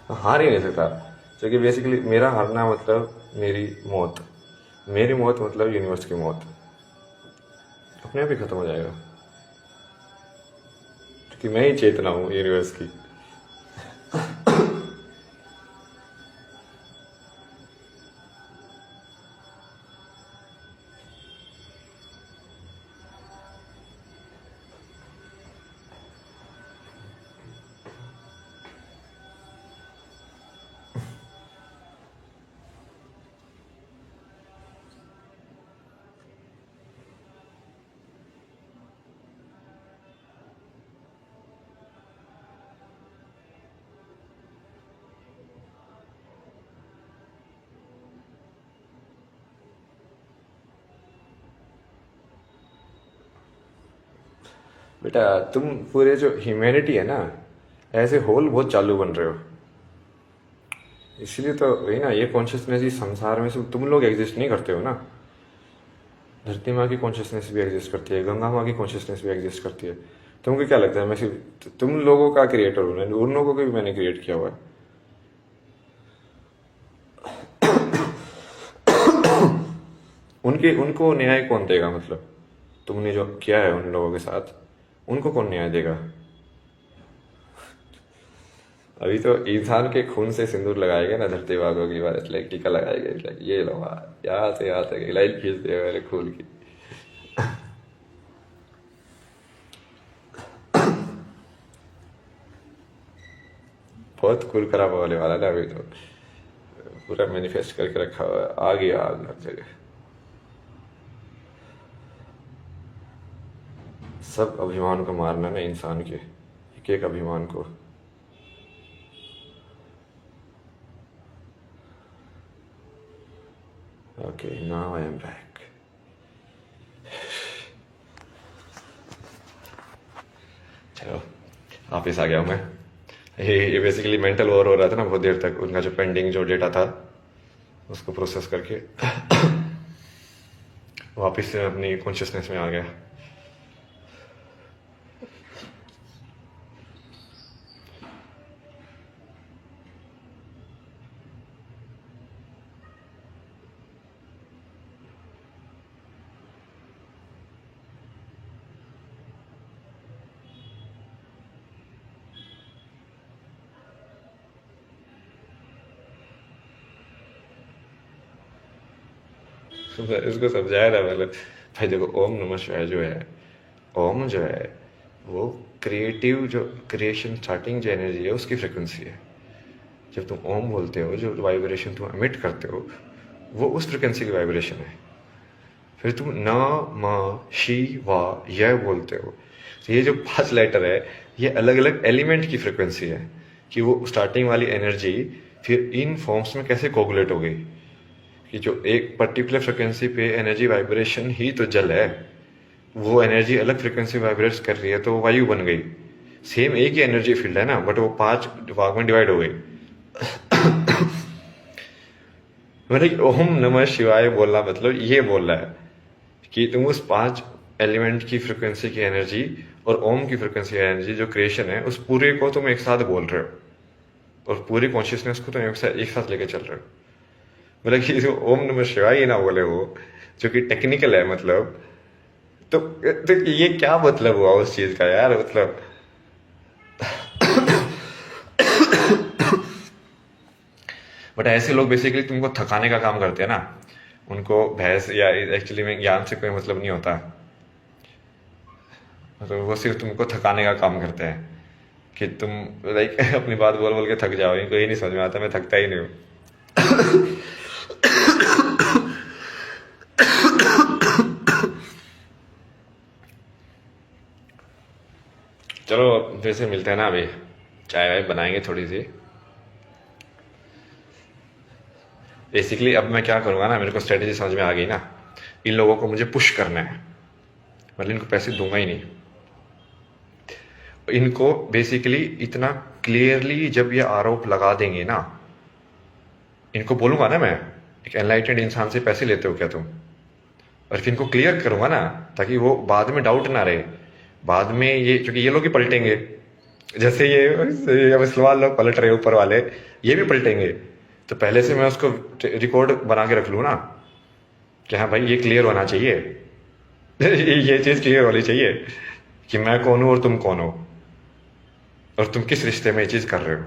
हार ही नहीं सकता, क्योंकि बेसिकली मेरा हारना मतलब मेरी मौत, मेरी मौत मतलब यूनिवर्स की मौत, अपने आप ही खत्म हो जाएगा, क्योंकि मैं ही चेतना हूँ यूनिवर्स की। बेटा तुम पूरे जो ह्यूमैनिटी है ना, ऐसे होल बहुत चालू बन रहे हो, इसलिए तो वही ना, ये कॉन्शियसनेस इस संसार में सिर्फ तुम लोग एग्जिस्ट नहीं करते हो ना, धरती माँ की कॉन्शियसनेस भी एग्जिस्ट करती है, गंगा माँ की कॉन्शियसनेस भी एग्जिस्ट करती है। तुमको क्या लगता है मैं सिर्फ तुम लोगों का क्रिएटर हूँ? उन लोगों को भी मैंने क्रिएट किया हुआ है। उनके उनको न्याय कौन देगा, मतलब तुमने जो किया है उन लोगों के साथ उनको कौन न्याय देगा? अभी तो इंसान के खून से सिंदूर लगाएगा ना धरती वालों की बात, लाइक टीका लगाएगा, लाइक ये लो यहाँ से लाइन खींच दिया मेरे खून की। बहुत खून खराब होने वाला ना अभी तो, पूरा मैनिफेस्ट करके रखा हुआ है, आ गया आग हर जगह। सब अभिमान को मारना ना इंसान के, एक एक अभिमान को। Okay now I am back. चलो वापिस आ गया हूँ मैं। ये बेसिकली मेंटल ओवर हो रहा था ना बहुत देर तक, उनका जो पेंडिंग जो डेटा था उसको प्रोसेस करके वापस से अपनी कॉन्शियसनेस में आ गया। मैं इसको समझाया था पहले, भाई देखो ओम नमः शिवाय जो है, ओम जो है वो क्रिएटिव, जो क्रिएशन स्टार्टिंग जो एनर्जी है उसकी फ्रिक्वेंसी है। जब तुम ओम बोलते हो, जो वाइब्रेशन तुम एमिट करते हो, वो उस फ्रिक्वेंसी की वाइब्रेशन है। फिर तुम न म शी वा यह बोलते हो, तो ये जो 5 लेटर है ये अलग अलग एलिमेंट की फ्रिक्वेंसी है, कि वो स्टार्टिंग वाली एनर्जी फिर इन फॉर्म्स में कैसे कोगुलेट हो गई, कि जो एक पर्टिकुलर फ्रिक्वेंसी पे एनर्जी वाइब्रेशन ही तो जल है, वो एनर्जी अलग फ्रिक्वेंसी वाइब्रेट्स कर रही है तो वायु बन गई। सेम एक ही एनर्जी फील्ड है ना, बट वो 5 भाग में डिवाइड हो गई। मतलब ओम नमः शिवाय बोलना मतलब ये बोल रहा है कि तुम उस 5 एलिमेंट की फ्रिक्वेंसी की एनर्जी और ओम की फ्रिक्वेंसी की एनर्जी जो क्रिएशन है, उस पूरे को तुम एक साथ बोल रहे हो, और पूरी कॉन्शियसनेस को तुम एक साथ लेके चल रहे हो। मतलब कि जो ओम नमः शिवाय ही ना बोले वो, जो कि टेक्निकल है, मतलब तो ये क्या मतलब हुआ उस चीज का यार, मतलब बट ऐसे लोग बेसिकली तुमको थकाने का काम करते हैं ना, उनको भैंस या एक्चुअली में ज्ञान से कोई मतलब नहीं होता, मतलब वो सिर्फ तुमको थकाने का काम करते हैं, कि तुम लाइक अपनी बात बोल बोल के थक जाओ। इनको ये नहीं समझ में आता, मैं थकता ही नहीं हूँ। चलो फिर से मिलते हैं ना, अभी चाय वाय बनाएंगे थोड़ी सी। बेसिकली अब मैं क्या करूँगा ना, मेरे को स्ट्रेटेजी समझ में आ गई ना, इन लोगों को मुझे पुश करना है, मतलब इनको पैसे दूंगा ही नहीं। इनको बेसिकली इतना क्लियरली जब ये आरोप लगा देंगे ना, इनको बोलूंगा ना मैं, एक एनलाइटेड इंसान से पैसे लेते हो क्या तुम, और फिर इनको क्लियर करूंगा ना, ताकि वो बाद में डाउट ना रहे। बाद में ये, क्योंकि ये लोग ही पलटेंगे, जैसे ये अब सवाल लोग पलट रहे ऊपर वाले, ये भी पलटेंगे। तो पहले से मैं उसको रिकॉर्ड बना के रख लूँ ना, कि हाँ भाई ये क्लियर होना चाहिए। ये चीज क्लियर होनी चाहिए कि मैं कौन हूं और तुम कौन हो, और तुम किस रिश्ते में ये चीज कर रहे हो।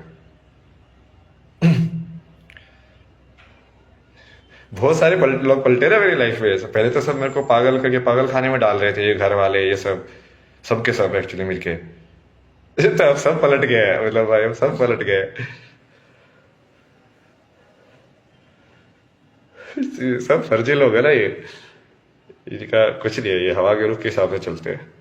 बहुत सारे लोग पलटे रहे मेरी लाइफ में। पहले तो सब मेरे को पागल करके पागल खाने में डाल रहे थे, ये घर वाले, ये सब सबके सब एक्चुअली मिलके। तो अब सब पलट गए, मतलब भाई अब सब पलट गए। सब फर्जी लोग है ना ये, इनका कुछ नहीं है, ये हवा के रुख के हिसाब से चलते हैं।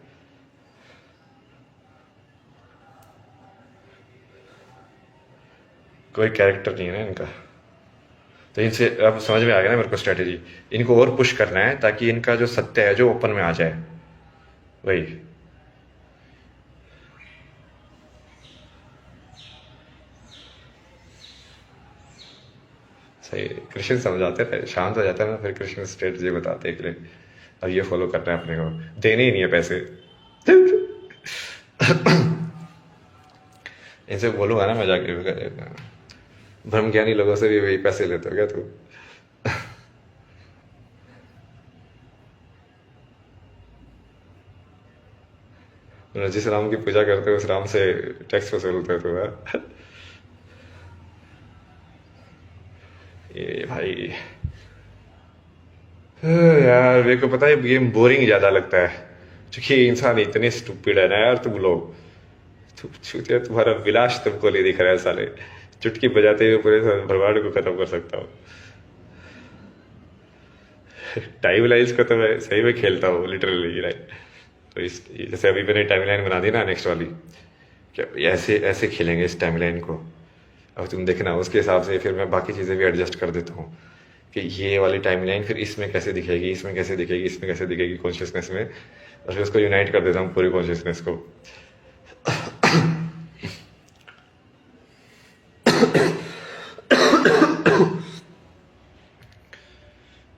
कोई कैरेक्टर नहीं है ना इनका। तो इनसे अब समझ में आ गया ना मेरे को स्ट्रेटेजी, इनको और पुश करना है ताकि इनका जो सत्य है जो ओपन में आ जाए। वही सही, कृष्ण समझाते थे, शांत हो जाता है ना, फिर कृष्ण स्ट्रेटेजी बताते हैं कि अब ये फॉलो करना है अपने को, देने ही नहीं है पैसे। इनसे बोलूंगा ना मैं जाके, ब्रह्म ज्ञानी लोगों से भी वही पैसे लेते हो क्या तू? जिस राम की पूजा करते हो उस राम से टैक्स वसूलते तो है। ये भाई यार मेरे को पता है गेम बोरिंग ज्यादा लगता है, क्योंकि इंसान इतने स्टूपिड है ना यार, तुम लोग, तुम्हारा विलास तुमको नहीं दिख रहा है साले, चुटकी बजाते हुए पूरे ब्रह्मांड को खत्म कर सकता हूँ। टाइम लाइन्स को तो मैं सही में खेलता हूँ लिटरली, राइट। तो इस जैसे अभी मैंने टाइम लाइन बना दी ना नेक्स्ट वाली, क्या ऐसे ऐसे खेलेंगे इस टाइम लाइन को, अब तुम देखना उसके हिसाब से फिर मैं बाकी चीज़ें भी एडजस्ट कर देता हूँ, कि ये वाली टाइम लाइन फिर इसमें कैसे दिखेगी, इसमें कैसे दिखेगी, इसमें कैसे दिखेगी कॉन्शियसनेस में, और फिर उसको यूनाइट कर देता हूँ पूरी कॉन्शियसनेस को।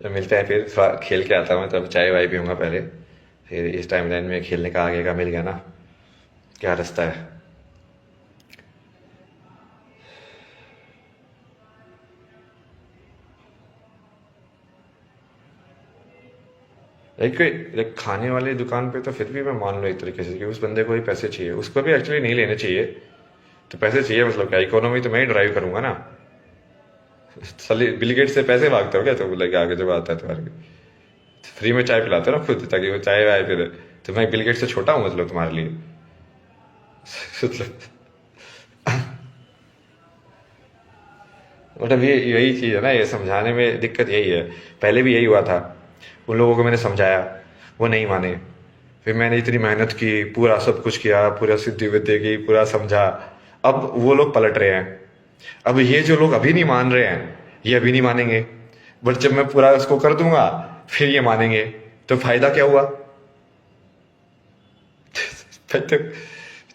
जब मिलते हैं फिर थोड़ा खेल के आता हूँ मैं, तब चाय वाय पीऊँगा पहले, फिर इस टाइम लाइन में खेलने का आगे का मिल गया ना, क्या रास्ता है। लाइक खाने वाले दुकान पे तो फिर भी मैं मान लो एक तरीके से कि उस बंदे को ही पैसे चाहिए, उसको भी एक्चुअली नहीं लेने चाहिए, तो पैसे चाहिए मतलब क्या, इकोनॉमी तो मैं ही ड्राइव करूंगा ना। साले बिल गेट से पैसे मांगते हो क्या तुम, लेके आगे जब आता है तुम्हारे फ्री में चाय पिलाते हो ना खुद, ताकि वो चाय वाय फिर तो मैं बिल गेट से छोटा हूँ मतलब तुम्हारे लिए। मतलब मतलब ये यही चीज़ है ना, ये समझाने में दिक्कत यही है। पहले भी यही हुआ था, उन लोगों को मैंने समझाया, वो नहीं माने। फिर मैंने इतनी मेहनत की, पूरा सब कुछ किया, पूरा सिद्धि विद्या की, पूरा समझा। अब वो लोग पलट रहे हैं। अब ये जो लोग अभी नहीं मान रहे हैं, ये अभी नहीं मानेंगे, बट जब मैं पूरा उसको कर दूंगा फिर ये मानेंगे। तो फायदा क्या हुआ? तो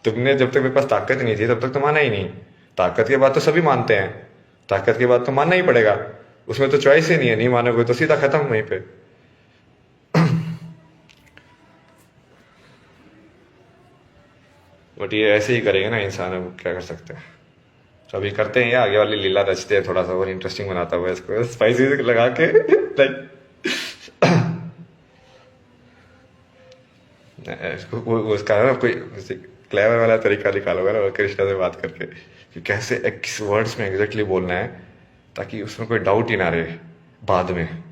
तुमने जब तक मेरे पास ताकत नहीं थी तब तक तो माना ही नहीं। ताकत के बाद तो सभी मानते हैं, ताकत के बाद तो मानना ही पड़ेगा। उसमें तो चॉइस ही नहीं है, नहीं मानोगे तो सीधा खत्म वहीं पे। बट ये ऐसे ही करेंगे ना इंसान, अब क्या कर सकते हैं। तो अभी करते हैं, ये आगे वाली लीला रचते हैं, थोड़ा सा और इंटरेस्टिंग बनाता हुआ इसको स्पाइसी लगा के लाइक उसका ना कोई क्लेवर वाला तरीका निकालोगे ना कृष्णा से बात करके, कि कैसे किस वर्ड्स में एग्जैक्टली बोलना है ताकि उसमें कोई डाउट ही ना रहे बाद में।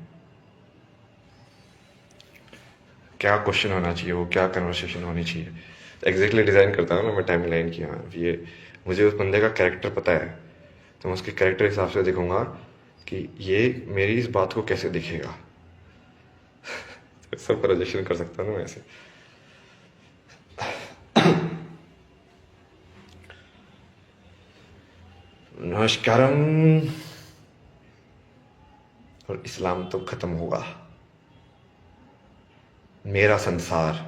क्या क्वेश्चन होना चाहिए, वो क्या कन्वर्सेशन होनी चाहिए, एग्जैक्टली डिज़ाइन करता हूँ ना मैं टाइम लाइन की। हाँ ये मुझे उस बंदे का कैरेक्टर पता है, तो मैं उसके कैरेक्टर हिसाब से देखूंगा कि ये मेरी इस बात को कैसे दिखेगा। सब प्रोजेक्शन कर सकता हूँ ना मैं ऐसे। नमस्कारम। और इस्लाम तो खत्म होगा, मेरा संसार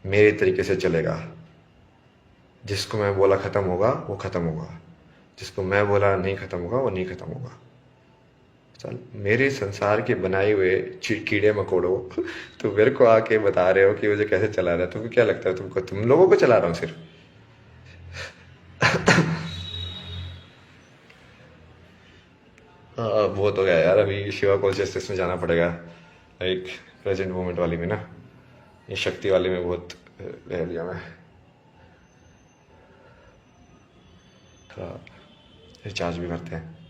मेरे तरीके से चलेगा। जिसको मैं बोला खत्म होगा वो खत्म होगा, जिसको मैं बोला नहीं खत्म होगा वो नहीं खत्म होगा। चल मेरे संसार के बनाए हुए कीड़े मकोड़ों तो मेरे को आके बता रहे हो कि मुझे कैसे चला रहा है। तुमको क्या लगता है तुमको, तुम लोगों को चला रहा हूँ सिर्फ? बहुत हो गया यार, अभी शिवा कॉन्शियसनेस में जाना पड़ेगा, लाइक प्रेजेंट मोमेंट वाली में ना। ये शक्ति वाली में बहुत रह लिया मैं। थोड़ा रिचार्ज भी करते हैं।